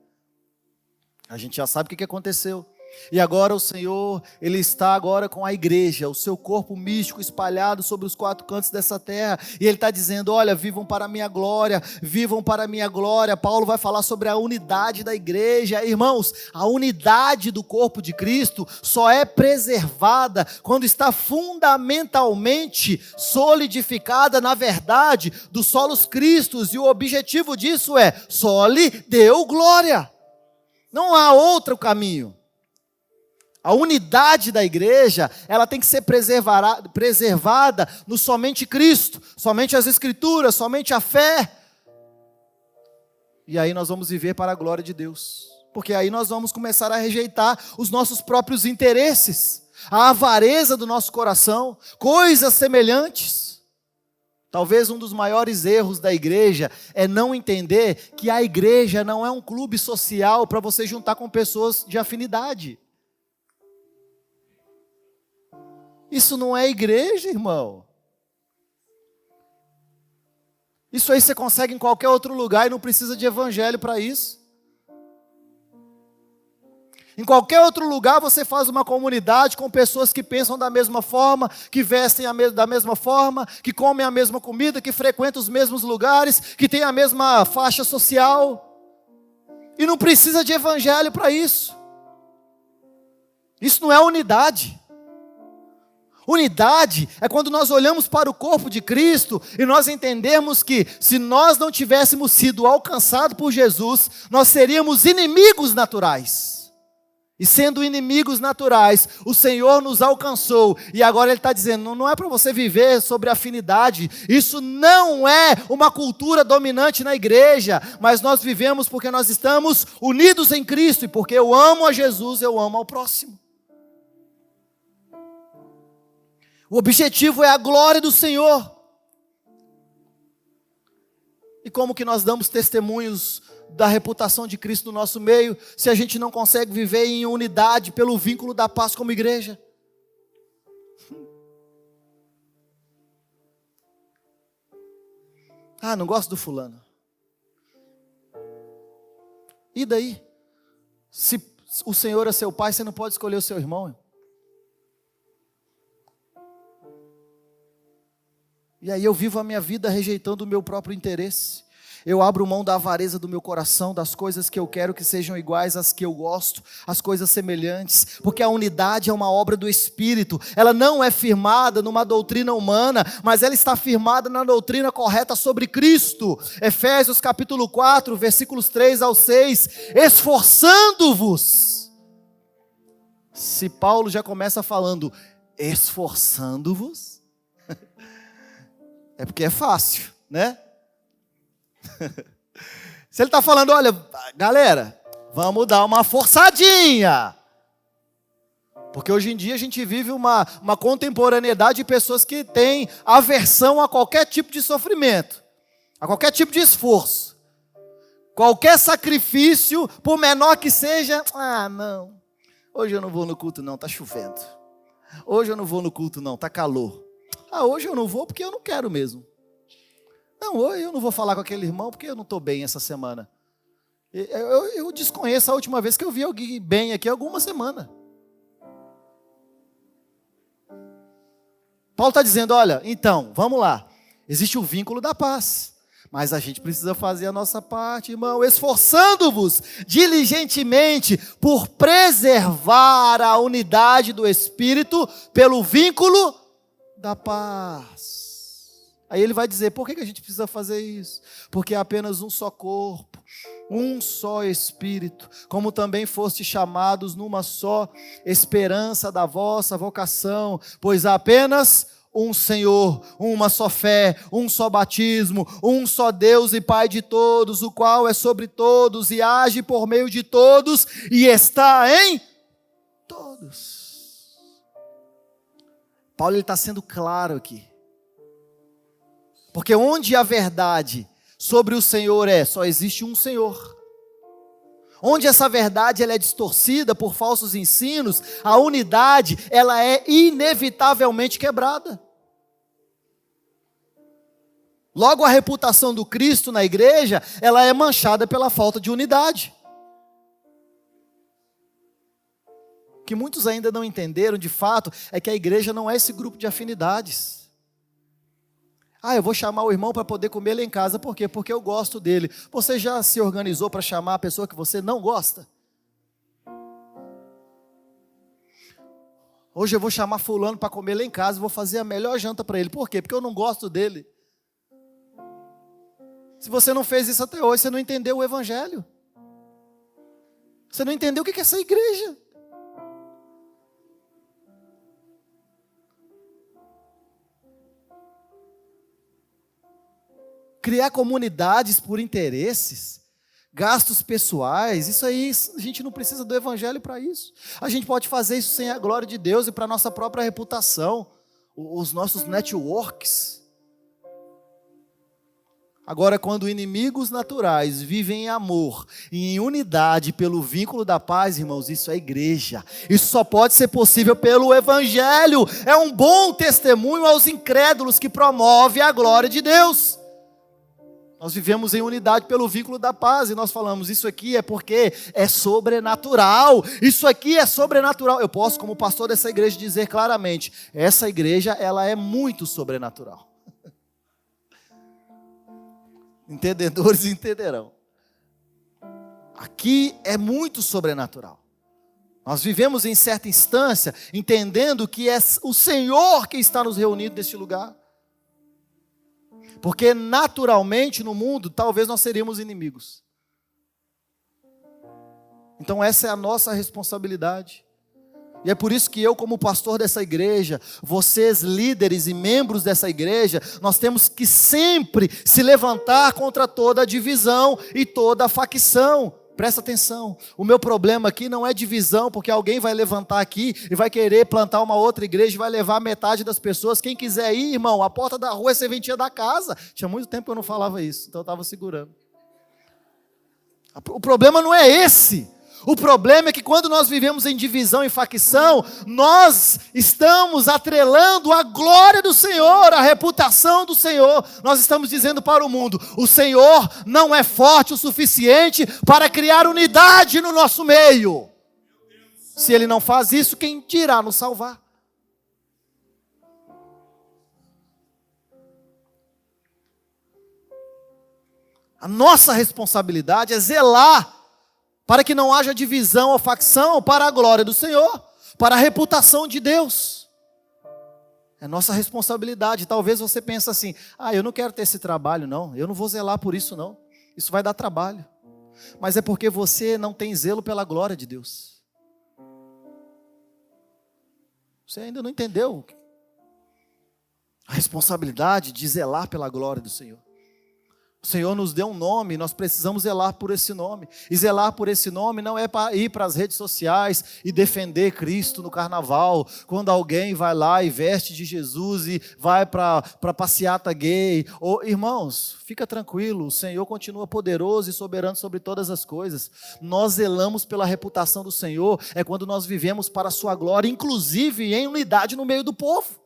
A gente já sabe o que aconteceu. E agora o Senhor, Ele está agora com a igreja, o seu corpo místico espalhado sobre os 4 cantos dessa terra, e Ele está dizendo, olha, vivam para a minha glória, vivam para a minha glória. Paulo vai falar sobre a unidade da igreja. Irmãos, a unidade do corpo de Cristo só é preservada quando está fundamentalmente solidificada na verdade dos solos cristos, e o objetivo disso é, só lhe deu glória. Não há outro caminho. A unidade da igreja, ela tem que ser preservada no somente Cristo, somente as Escrituras, somente a fé. E aí nós vamos viver para a glória de Deus. Porque aí nós vamos começar a rejeitar os nossos próprios interesses, a avareza do nosso coração, coisas semelhantes. Talvez um dos maiores erros da igreja é não entender que a igreja não é um clube social para você juntar com pessoas de afinidade. Isso não é igreja, irmão. Isso aí você consegue em qualquer outro lugar e não precisa de evangelho para isso. Em qualquer outro lugar você faz uma comunidade com pessoas que pensam da mesma forma, que vestem da mesma forma, que comem a mesma comida, que frequentam os mesmos lugares, que têm a mesma faixa social. E não precisa de evangelho para isso. Isso não é unidade. Unidade é quando nós olhamos para o corpo de Cristo e nós entendemos que se nós não tivéssemos sido alcançados por Jesus, nós seríamos inimigos naturais. E sendo inimigos naturais, o Senhor nos alcançou. E agora Ele está dizendo, não é para você viver sobre afinidade. Isso não é uma cultura dominante na igreja. Mas nós vivemos porque nós estamos unidos em Cristo. E porque eu amo a Jesus, eu amo ao próximo. O objetivo é a glória do Senhor. E como que nós damos testemunhos da reputação de Cristo no nosso meio, se a gente não consegue viver em unidade pelo vínculo da paz como igreja? Ah, não gosto do fulano. E daí? Se o Senhor é seu pai, você não pode escolher o seu irmão. E aí eu vivo a minha vida rejeitando o meu próprio interesse. Eu abro mão da avareza do meu coração, das coisas que eu quero que sejam iguais às que eu gosto, as coisas semelhantes, porque a unidade é uma obra do Espírito. Ela não é firmada numa doutrina humana, mas ela está firmada na doutrina correta sobre Cristo. Efésios capítulo 4, versículos 3 ao 6, esforçando-vos. Se Paulo já começa falando, esforçando-vos, é porque é fácil, né? Se ele está falando, olha, galera, vamos dar uma forçadinha. Porque hoje em dia a gente vive uma contemporaneidade de pessoas que têm aversão a qualquer tipo de sofrimento, a qualquer tipo de esforço. Qualquer sacrifício, por menor que seja, não, hoje eu não vou no culto não, está chovendo. Hoje eu não vou no culto não, está calor. Hoje eu não vou porque eu não quero mesmo. Não, hoje eu não vou falar com aquele irmão porque eu não estou bem essa semana. Eu desconheço a última vez que eu vi alguém bem aqui, alguma semana. Paulo está dizendo, olha, então, vamos lá. Existe o vínculo da paz. Mas a gente precisa fazer a nossa parte, irmão, esforçando-vos diligentemente por preservar a unidade do Espírito pelo vínculo da paz. Aí ele vai dizer, por que a gente precisa fazer isso? Porque é apenas um só corpo, um só Espírito, como também foste chamados numa só esperança da vossa vocação, pois há apenas um Senhor, uma só fé, um só batismo, um só Deus e Pai de todos, o qual é sobre todos e age por meio de todos e está em todos. Paulo está sendo claro aqui. Porque onde a verdade sobre o Senhor só existe um Senhor. Onde essa verdade ela é distorcida por falsos ensinos, a unidade ela é inevitavelmente quebrada. Logo, a reputação do Cristo na igreja, ela é manchada pela falta de unidade. O que muitos ainda não entenderam de fato é que a igreja não é esse grupo de afinidades. Eu vou chamar o irmão para poder comer lá em casa. Por quê? Porque eu gosto dele. Você já se organizou para chamar a pessoa que você não gosta? Hoje eu vou chamar fulano para comer lá em casa e vou fazer a melhor janta para ele. Por quê? Porque eu não gosto dele. Se você não fez isso até hoje, você não entendeu o evangelho. Você não entendeu o que é essa igreja. Criar comunidades por interesses, gastos pessoais, isso aí a gente não precisa do evangelho para isso. A gente pode fazer isso sem a glória de Deus e para a nossa própria reputação, os nossos networks. Agora, quando inimigos naturais vivem em amor e em unidade pelo vínculo da paz, irmãos, isso é igreja. Isso só pode ser possível pelo evangelho. É um bom testemunho aos incrédulos que promove a glória de Deus. Nós vivemos em unidade pelo vínculo da paz e nós falamos, isso aqui é porque é sobrenatural, isso aqui é sobrenatural. Eu posso, como pastor dessa igreja, dizer claramente, essa igreja, ela é muito sobrenatural. Entendedores entenderão. Aqui é muito sobrenatural. Nós vivemos em certa instância, entendendo que é o Senhor que está nos reunindo neste lugar. Porque naturalmente no mundo, talvez nós seríamos inimigos. Então essa é a nossa responsabilidade. E é por isso que eu, como pastor dessa igreja, vocês líderes e membros dessa igreja, nós temos que sempre se levantar contra toda a divisão e toda a facção. Presta atenção, o meu problema aqui não é divisão, porque alguém vai levantar aqui e vai querer plantar uma outra igreja e vai levar metade das pessoas. Quem quiser ir, irmão, a porta da rua é serventia da casa. Tinha muito tempo que eu não falava isso, então eu estava segurando. O problema não é esse. O problema é que quando nós vivemos em divisão e facção, nós estamos atrelando a glória do Senhor, a reputação do Senhor. Nós estamos dizendo para o mundo: o Senhor não é forte o suficiente para criar unidade no nosso meio. Se Ele não faz isso, quem dirá nos salvar? A nossa responsabilidade é zelar para que não haja divisão ou facção, para a glória do Senhor, para a reputação de Deus. É nossa responsabilidade. Talvez você pense assim: eu não quero ter esse trabalho não, eu não vou zelar por isso não, isso vai dar trabalho. Mas é porque você não tem zelo pela glória de Deus. Você ainda não entendeu a responsabilidade de zelar pela glória do Senhor. O Senhor nos deu um nome, nós precisamos zelar por esse nome. E zelar por esse nome não é para ir para as redes sociais e defender Cristo no carnaval, quando alguém vai lá e veste de Jesus e vai para passeata gay. Irmãos, fica tranquilo, o Senhor continua poderoso e soberano sobre todas as coisas. Nós zelamos pela reputação do Senhor, é quando nós vivemos para a sua glória, inclusive em unidade no meio do povo.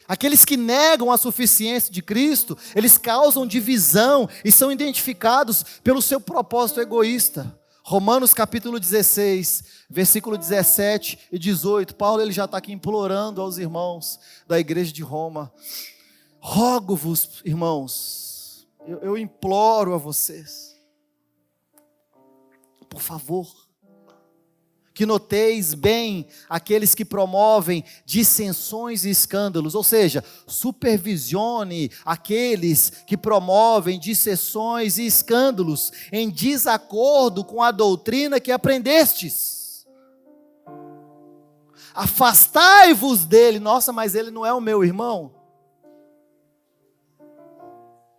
Aqueles que negam a suficiência de Cristo, eles causam divisão e são identificados pelo seu propósito egoísta. Romanos capítulo 16, versículo 17 e 18. Paulo ele já está aqui implorando aos irmãos da igreja de Roma: rogo-vos, irmãos, eu imploro a vocês, por favor, que noteis bem aqueles que promovem dissensões e escândalos, ou seja, supervisione aqueles que promovem dissensões e escândalos em desacordo com a doutrina que aprendestes. Afastai-vos dele. Nossa, mas ele não é o meu irmão.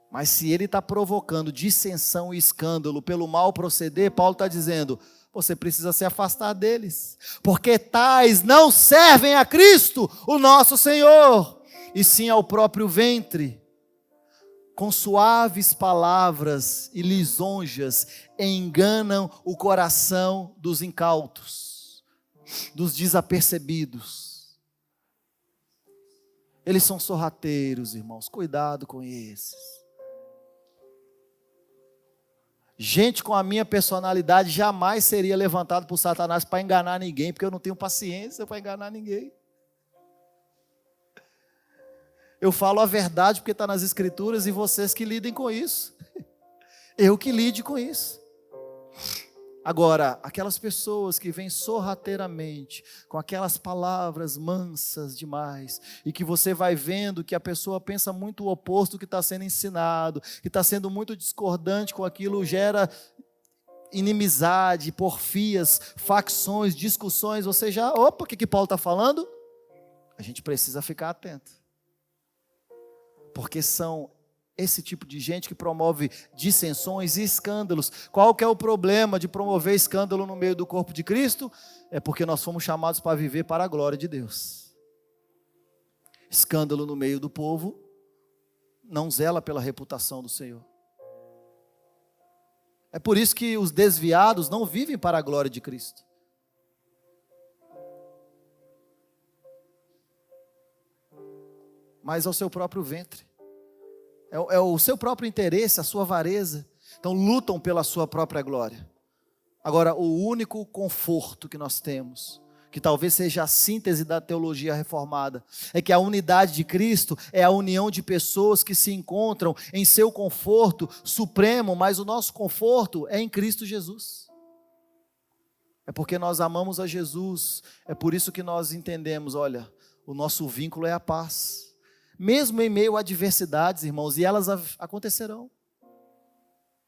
Mas se ele está provocando dissensão e escândalo pelo mal proceder, Paulo está dizendo: você precisa se afastar deles, porque tais não servem a Cristo, o nosso Senhor, e sim ao próprio ventre. Com suaves palavras e lisonjas enganam o coração dos incautos, dos desapercebidos. Eles são sorrateiros, irmãos, cuidado com esses. Gente com a minha personalidade jamais seria levantado por Satanás para enganar ninguém, porque eu não tenho paciência para enganar ninguém. Eu falo a verdade porque está nas Escrituras e vocês que lidem com isso. Eu que lide com isso. Agora, aquelas pessoas que vêm sorrateiramente, com aquelas palavras mansas demais, e que você vai vendo que a pessoa pensa muito o oposto do que está sendo ensinado, que está sendo muito discordante com aquilo, gera inimizade, porfias, facções, discussões. Você já, opa, o que Paulo está falando? A gente precisa ficar atento, porque são esse tipo de gente que promove dissensões e escândalos. Qual que é o problema de promover escândalo no meio do corpo de Cristo? É porque nós fomos chamados para viver para a glória de Deus. Escândalo no meio do povo não zela pela reputação do Senhor. É por isso que os desviados não vivem para a glória de Cristo. Mas ao seu próprio ventre. É o seu próprio interesse, a sua avareza. Então lutam pela sua própria glória. Agora, o único conforto que nós temos, que talvez seja a síntese da teologia reformada, é que a unidade de Cristo é a união de pessoas que se encontram em seu conforto supremo, mas o nosso conforto é em Cristo Jesus. É porque nós amamos a Jesus, é por isso que nós entendemos, olha, o nosso vínculo é a paz. Mesmo em meio a adversidades, irmãos, e elas acontecerão.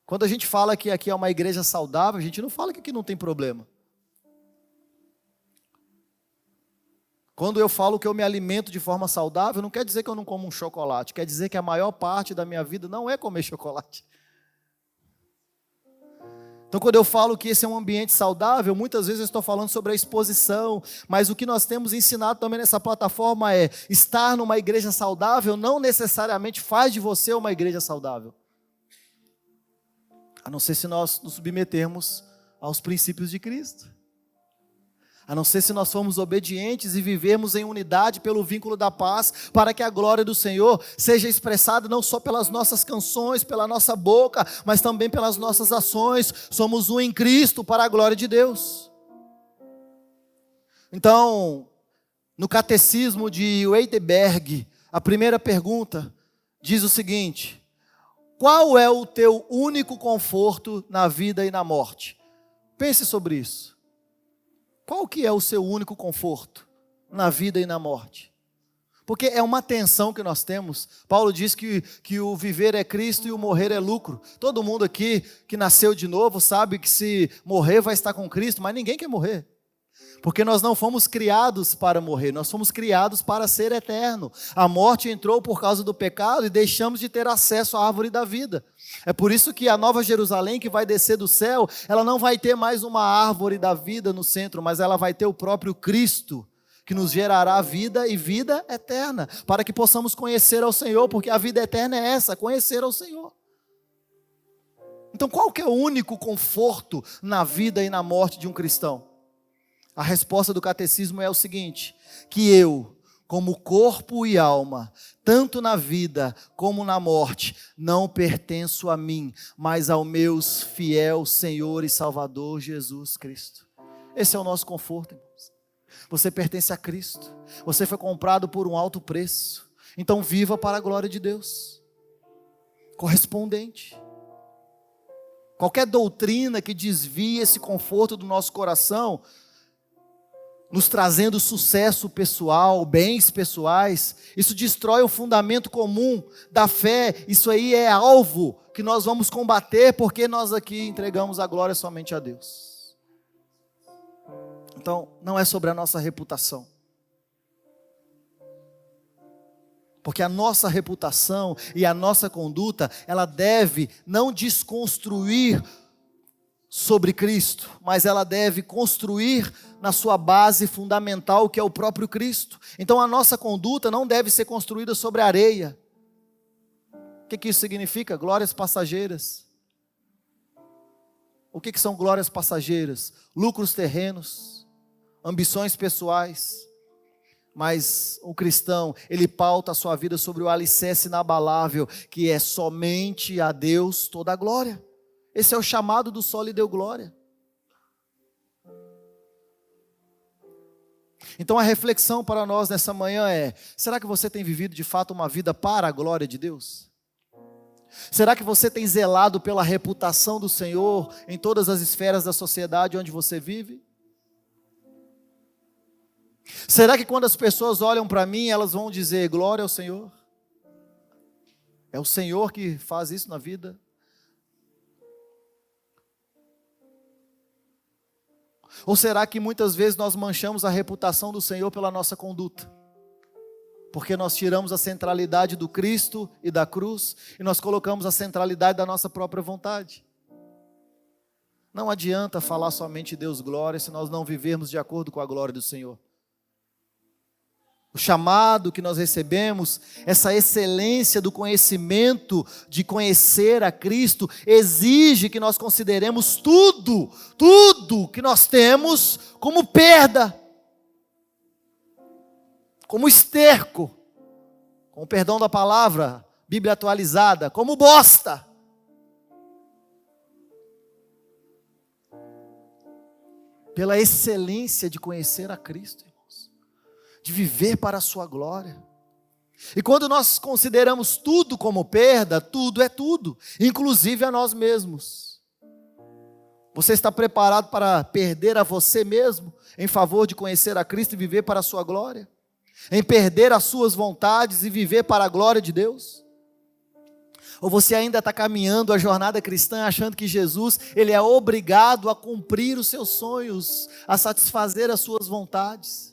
Quando a gente fala que aqui é uma igreja saudável, a gente não fala que aqui não tem problema. Quando eu falo que eu me alimento de forma saudável, não quer dizer que eu não como um chocolate, quer dizer que a maior parte da minha vida não é comer chocolate. Então, quando eu falo que esse é um ambiente saudável, muitas vezes eu estou falando sobre a exposição, mas o que nós temos ensinado também nessa plataforma é: estar numa igreja saudável não necessariamente faz de você uma igreja saudável, a não ser se nós nos submetermos aos princípios de Cristo, a não ser se nós formos obedientes e vivermos em unidade pelo vínculo da paz, para que a glória do Senhor seja expressada não só pelas nossas canções, pela nossa boca, mas também pelas nossas ações. Somos um em Cristo para a glória de Deus. Então, no Catecismo de Wittenberg, a primeira pergunta diz o seguinte: qual é o teu único conforto na vida e na morte? Pense sobre isso. Qual que é o seu único conforto na vida e na morte? Porque é uma tensão que nós temos. Paulo diz que o viver é Cristo e o morrer é lucro. Todo mundo aqui que nasceu de novo sabe que se morrer vai estar com Cristo, mas ninguém quer morrer. Porque nós não fomos criados para morrer, nós fomos criados para ser eterno. A morte entrou por causa do pecado e deixamos de ter acesso à árvore da vida. É por isso que a Nova Jerusalém, que vai descer do céu, ela não vai ter mais uma árvore da vida no centro, mas ela vai ter o próprio Cristo, que nos gerará vida e vida eterna, para que possamos conhecer ao Senhor, porque a vida eterna é essa, conhecer ao Senhor. Então, qual que é o único conforto na vida e na morte de um cristão? A resposta do catecismo é o seguinte: que eu, como corpo e alma, tanto na vida como na morte, não pertenço a mim, mas ao meu fiel Senhor e Salvador Jesus Cristo. Esse é o nosso conforto, irmãos. Você pertence a Cristo, você foi comprado por um alto preço, então viva para a glória de Deus, correspondente. Qualquer doutrina que desvie esse conforto do nosso coração, nos trazendo sucesso pessoal, bens pessoais, isso destrói o fundamento comum da fé. Isso aí é alvo que nós vamos combater, porque nós aqui entregamos a glória somente a Deus. Então, não é sobre a nossa reputação, porque a nossa reputação e a nossa conduta, ela deve não desconstruir sobre Cristo, mas ela deve construir na sua base fundamental, que é o próprio Cristo. Então a nossa conduta não deve ser construída sobre areia. O que isso significa? Glórias passageiras. O que são glórias passageiras? Lucros terrenos, ambições pessoais. Mas o cristão, ele pauta a sua vida sobre o alicerce inabalável, que é somente a Deus toda a glória. Esse é o chamado do Sol lhe deu glória. Então a reflexão para nós nessa manhã é: será que você tem vivido de fato uma vida para a glória de Deus? Será que você tem zelado pela reputação do Senhor em todas as esferas da sociedade onde você vive? Será que quando as pessoas olham para mim, elas vão dizer glória ao Senhor? É o Senhor que faz isso na vida? Ou será que muitas vezes nós manchamos a reputação do Senhor pela nossa conduta? Porque nós tiramos a centralidade do Cristo e da cruz e nós colocamos a centralidade da nossa própria vontade. Não adianta falar somente Deus glória se nós não vivermos de acordo com a glória do Senhor. O chamado que nós recebemos, essa excelência do conhecimento, de conhecer a Cristo, exige que nós consideremos tudo que nós temos como perda, como esterco, com o perdão da palavra, Bíblia atualizada, como bosta. Pela excelência de conhecer a Cristo, de viver para a sua glória. E quando nós consideramos tudo como perda, tudo é tudo, inclusive a nós mesmos. Você está preparado para perder a você mesmo em favor de conhecer a Cristo e viver para a sua glória? Em perder as suas vontades e viver para a glória de Deus? Ou você ainda está caminhando a jornada cristã achando que Jesus, ele é obrigado a cumprir os seus sonhos, a satisfazer as suas vontades?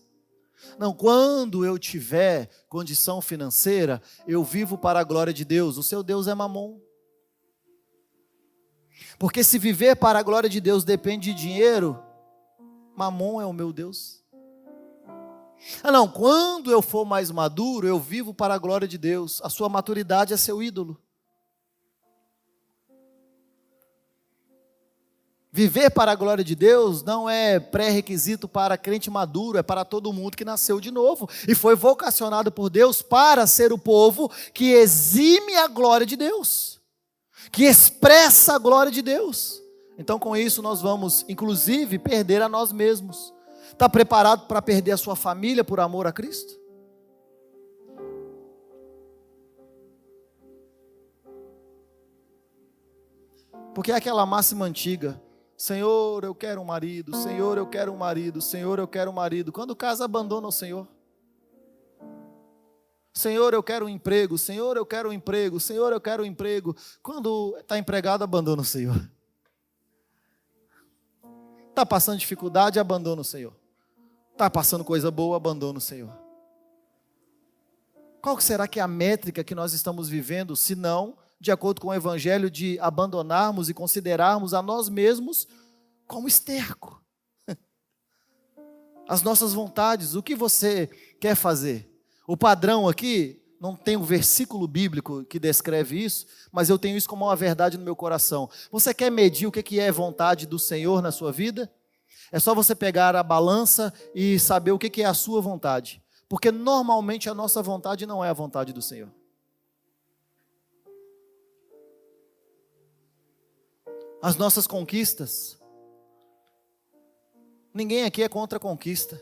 Não, quando eu tiver condição financeira, eu vivo para a glória de Deus. O seu Deus é Mamon. Porque se viver para a glória de Deus depende de dinheiro, Mamon é o meu Deus. Ah não, quando eu for mais maduro, eu vivo para a glória de Deus. A sua maturidade é seu ídolo. Viver para a glória de Deus não é pré-requisito para crente maduro, é para todo mundo que nasceu de novo e foi vocacionado por Deus para ser o povo que exime a glória de Deus, que expressa a glória de Deus. Então, com isso, nós vamos, inclusive, perder a nós mesmos. Está preparado para perder a sua família por amor a Cristo? Porque é aquela máxima antiga: Senhor, eu quero um marido, Senhor, eu quero um marido, Senhor, eu quero um marido. Quando casa, abandona o Senhor. Senhor, eu quero um emprego, Senhor, eu quero um emprego, Senhor, eu quero um emprego. Quando está empregado, abandona o Senhor. Está passando dificuldade, abandona o Senhor. Está passando coisa boa, abandona o Senhor. Qual será que é a métrica que nós estamos vivendo, se não de acordo com o Evangelho, de abandonarmos e considerarmos a nós mesmos como esterco? As nossas vontades, o que você quer fazer? O padrão aqui, não tem um versículo bíblico que descreve isso, mas eu tenho isso como uma verdade no meu coração. Você quer medir o que é vontade do Senhor na sua vida? É só você pegar a balança e saber o que é a sua vontade. Porque normalmente a nossa vontade não é a vontade do Senhor. As nossas conquistas. Ninguém aqui é contra a conquista.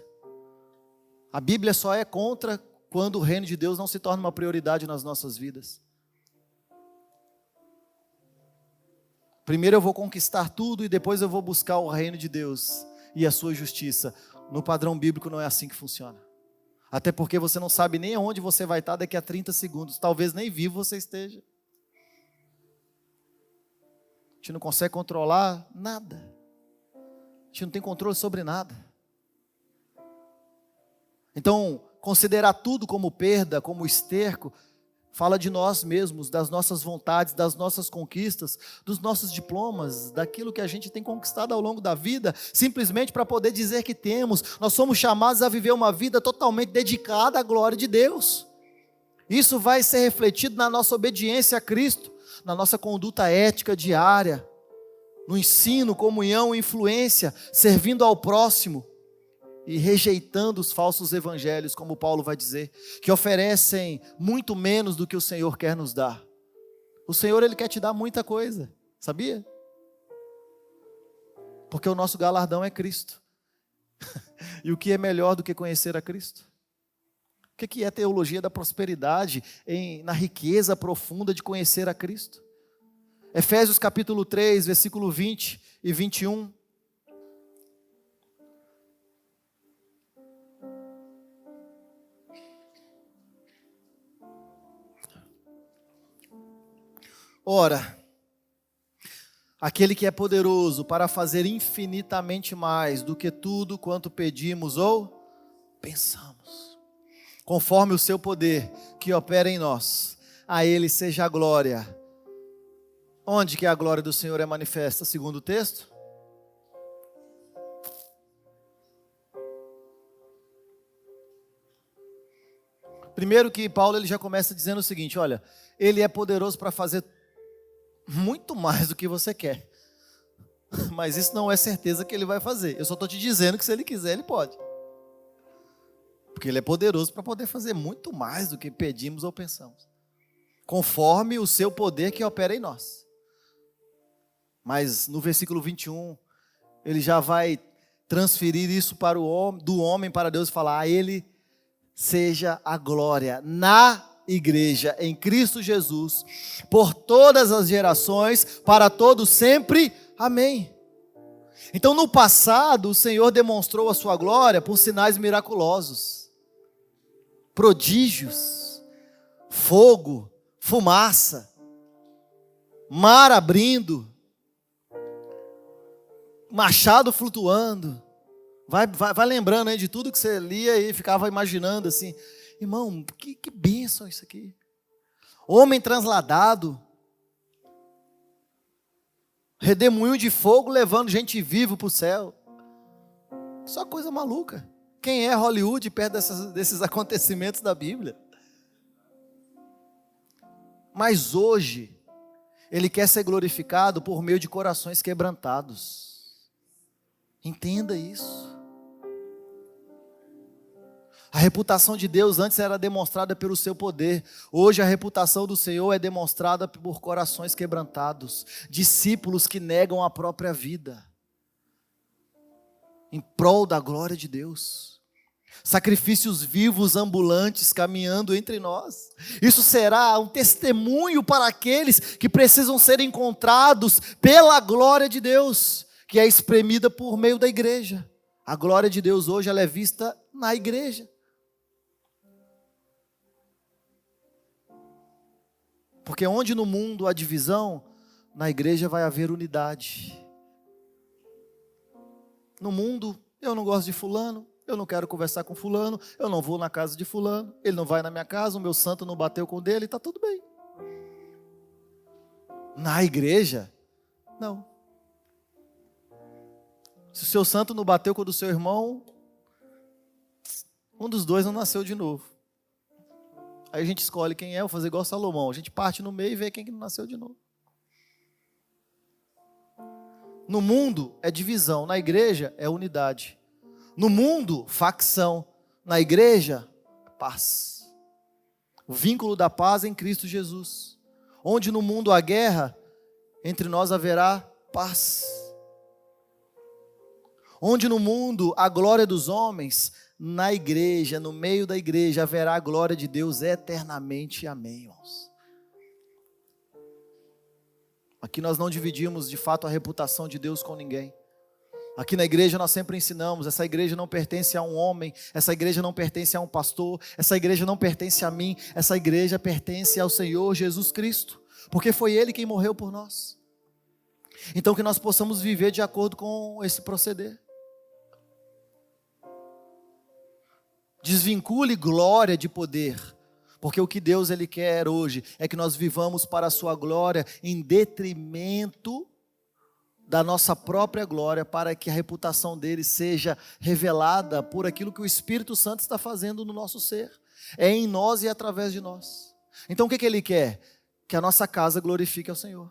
A Bíblia só é contra quando o reino de Deus não se torna uma prioridade nas nossas vidas. Primeiro eu vou conquistar tudo e depois eu vou buscar o reino de Deus e a sua justiça. No padrão bíblico não é assim que funciona. Até porque você não sabe nem onde você vai estar daqui a 30 segundos. Talvez nem vivo você esteja. A gente não consegue controlar nada. A gente não tem controle sobre nada. Então, considerar tudo como perda, como esterco, fala de nós mesmos, das nossas vontades, das nossas conquistas, dos nossos diplomas, daquilo que a gente tem conquistado ao longo da vida, simplesmente para poder dizer que temos. Nós somos chamados a viver uma vida totalmente dedicada à glória de Deus. Isso vai ser refletido na nossa obediência a Cristo, na nossa conduta ética diária, no ensino, comunhão, influência, servindo ao próximo e rejeitando os falsos evangelhos, como Paulo vai dizer, que oferecem muito menos do que o Senhor quer nos dar. O Senhor, Ele quer te dar muita coisa, sabia? Porque o nosso galardão é Cristo. E o que é melhor do que conhecer a Cristo? O que é a teologia da prosperidade na riqueza profunda de conhecer a Cristo? Efésios capítulo 3, versículo 20 e 21. Ora, aquele que é poderoso para fazer infinitamente mais do que tudo quanto pedimos ou pensamos, conforme o seu poder que opera em nós, a Ele seja a glória. Onde que a glória do Senhor é manifesta, segundo o texto? Primeiro que Paulo ele já começa dizendo o seguinte: olha, Ele é poderoso para fazer muito mais do que você quer. Mas isso não é certeza que Ele vai fazer. Eu só estou te dizendo que se Ele quiser, Ele pode. Porque Ele é poderoso para poder fazer muito mais do que pedimos ou pensamos. Conforme o seu poder que opera em nós. Mas no versículo 21, ele já vai transferir isso para do homem para Deus e falar: a Ele seja a glória na igreja, em Cristo Jesus, por todas as gerações, para todos sempre. Amém. Então no passado, o Senhor demonstrou a sua glória por sinais miraculosos, prodígios, fogo, fumaça, mar abrindo, machado flutuando. Vai lembrando aí de tudo que você lia e ficava imaginando assim: irmão, que bênção isso aqui. Homem transladado. Redemoinho de fogo levando gente viva para o céu. Só coisa maluca. Quem é Hollywood perto desses acontecimentos da Bíblia? Mas hoje, Ele quer ser glorificado por meio de corações quebrantados. Entenda isso. A reputação de Deus antes era demonstrada pelo seu poder. Hoje a reputação do Senhor é demonstrada por corações quebrantados. Discípulos que negam a própria vida em prol da glória de Deus. Sacrifícios vivos, ambulantes, caminhando entre nós. Isso será um testemunho para aqueles que precisam ser encontrados pela glória de Deus, que é espremida por meio da igreja. A glória de Deus hoje ela é vista na igreja. Porque onde no mundo há divisão, na igreja vai haver unidade. No mundo, eu não gosto de fulano, eu não quero conversar com fulano, eu não vou na casa de fulano, ele não vai na minha casa, o meu santo não bateu com o dele, está tudo bem. Na igreja, não. Se o seu santo não bateu com o do seu irmão, um dos dois não nasceu de novo. Aí a gente escolhe quem é, vou fazer igual Salomão, a gente parte no meio e vê quem que não nasceu de novo. No mundo é divisão, na igreja é unidade. No mundo, facção. Na igreja, paz. O vínculo da paz em Cristo Jesus. Onde no mundo há guerra, entre nós haverá paz. Onde no mundo há glória dos homens, na igreja, no meio da igreja, haverá a glória de Deus eternamente. Amém, irmãos. Aqui nós não dividimos de fato a reputação de Deus com ninguém. Aqui na igreja nós sempre ensinamos, essa igreja não pertence a um homem, essa igreja não pertence a um pastor, essa igreja não pertence a mim, essa igreja pertence ao Senhor Jesus Cristo, porque foi Ele quem morreu por nós. Então que nós possamos viver de acordo com esse proceder. Desvincule glória de poder, porque o que Deus Ele quer hoje é que nós vivamos para a sua glória em detrimento da nossa própria glória, para que a reputação dele seja revelada por aquilo que o Espírito Santo está fazendo no nosso ser. É em nós e através de nós. Então o que Ele quer? Que a nossa casa glorifique ao Senhor.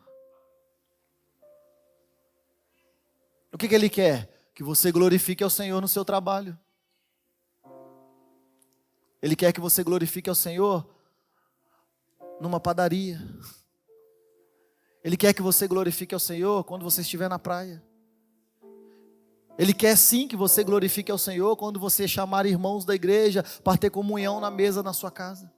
O que Ele quer? Que você glorifique ao Senhor no seu trabalho. Ele quer que você glorifique ao Senhor numa padaria. Ele quer que você glorifique ao Senhor quando você estiver na praia. Ele quer sim que você glorifique ao Senhor quando você chamar irmãos da igreja para ter comunhão na mesa na sua casa.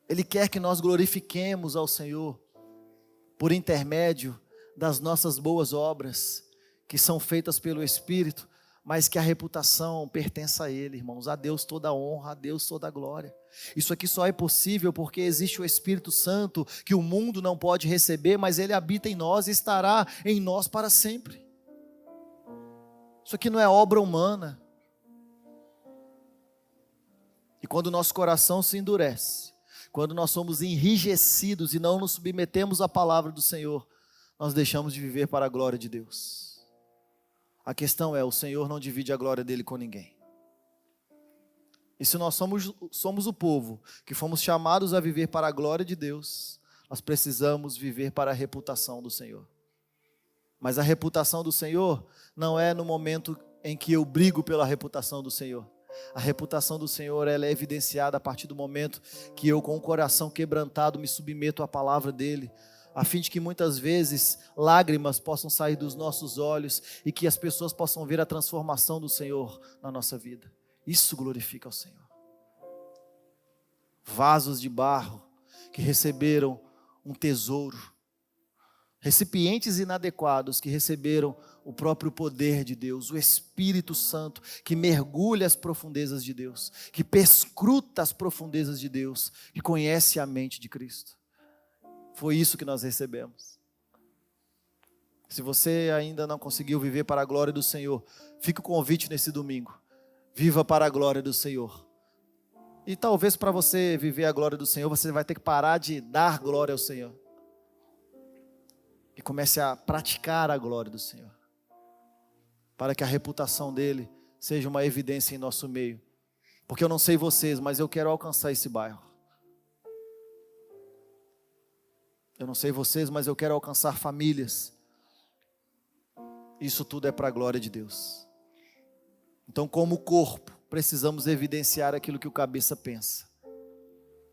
Ele quer que nós glorifiquemos ao Senhor por intermédio das nossas boas obras, que são feitas pelo Espírito, mas que a reputação pertence a Ele, irmãos. A Deus toda a honra, a Deus toda a glória. Isso aqui só é possível porque existe o Espírito Santo, que o mundo não pode receber, mas Ele habita em nós e estará em nós para sempre. Isso aqui não é obra humana. E quando o nosso coração se endurece, quando nós somos enrijecidos e não nos submetemos à palavra do Senhor, nós deixamos de viver para a glória de Deus. A questão é, o Senhor não divide a glória dele com ninguém. E se nós somos o povo que fomos chamados a viver para a glória de Deus, nós precisamos viver para a reputação do Senhor. Mas a reputação do Senhor não é no momento em que eu brigo pela reputação do Senhor. A reputação do Senhor ela é evidenciada a partir do momento que eu, com o coração quebrantado, me submeto à palavra dele, a fim de que muitas vezes lágrimas possam sair dos nossos olhos e que as pessoas possam ver a transformação do Senhor na nossa vida. Isso glorifica ao Senhor. Vasos de barro que receberam um tesouro, recipientes inadequados que receberam o próprio poder de Deus, o Espírito Santo que mergulha as profundezas de Deus, que perscruta as profundezas de Deus, que conhece a mente de Cristo. Foi isso que nós recebemos. Se você ainda não conseguiu viver para a glória do Senhor, fica o convite nesse domingo. Viva para a glória do Senhor. E talvez para você viver a glória do Senhor, você vai ter que parar de dar glória ao Senhor. e comece a praticar a glória do Senhor, para que a reputação dele seja uma evidência em nosso meio. Porque eu não sei vocês, mas eu quero alcançar esse bairro. Eu não sei vocês, mas eu quero alcançar famílias. Isso tudo é para a glória de Deus. Então, como corpo, precisamos evidenciar aquilo que o cabeça pensa,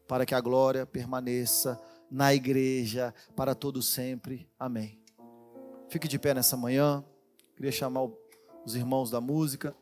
para que a glória permaneça na igreja para todo sempre. Amém. Fique de pé nessa manhã. Queria chamar os irmãos da música.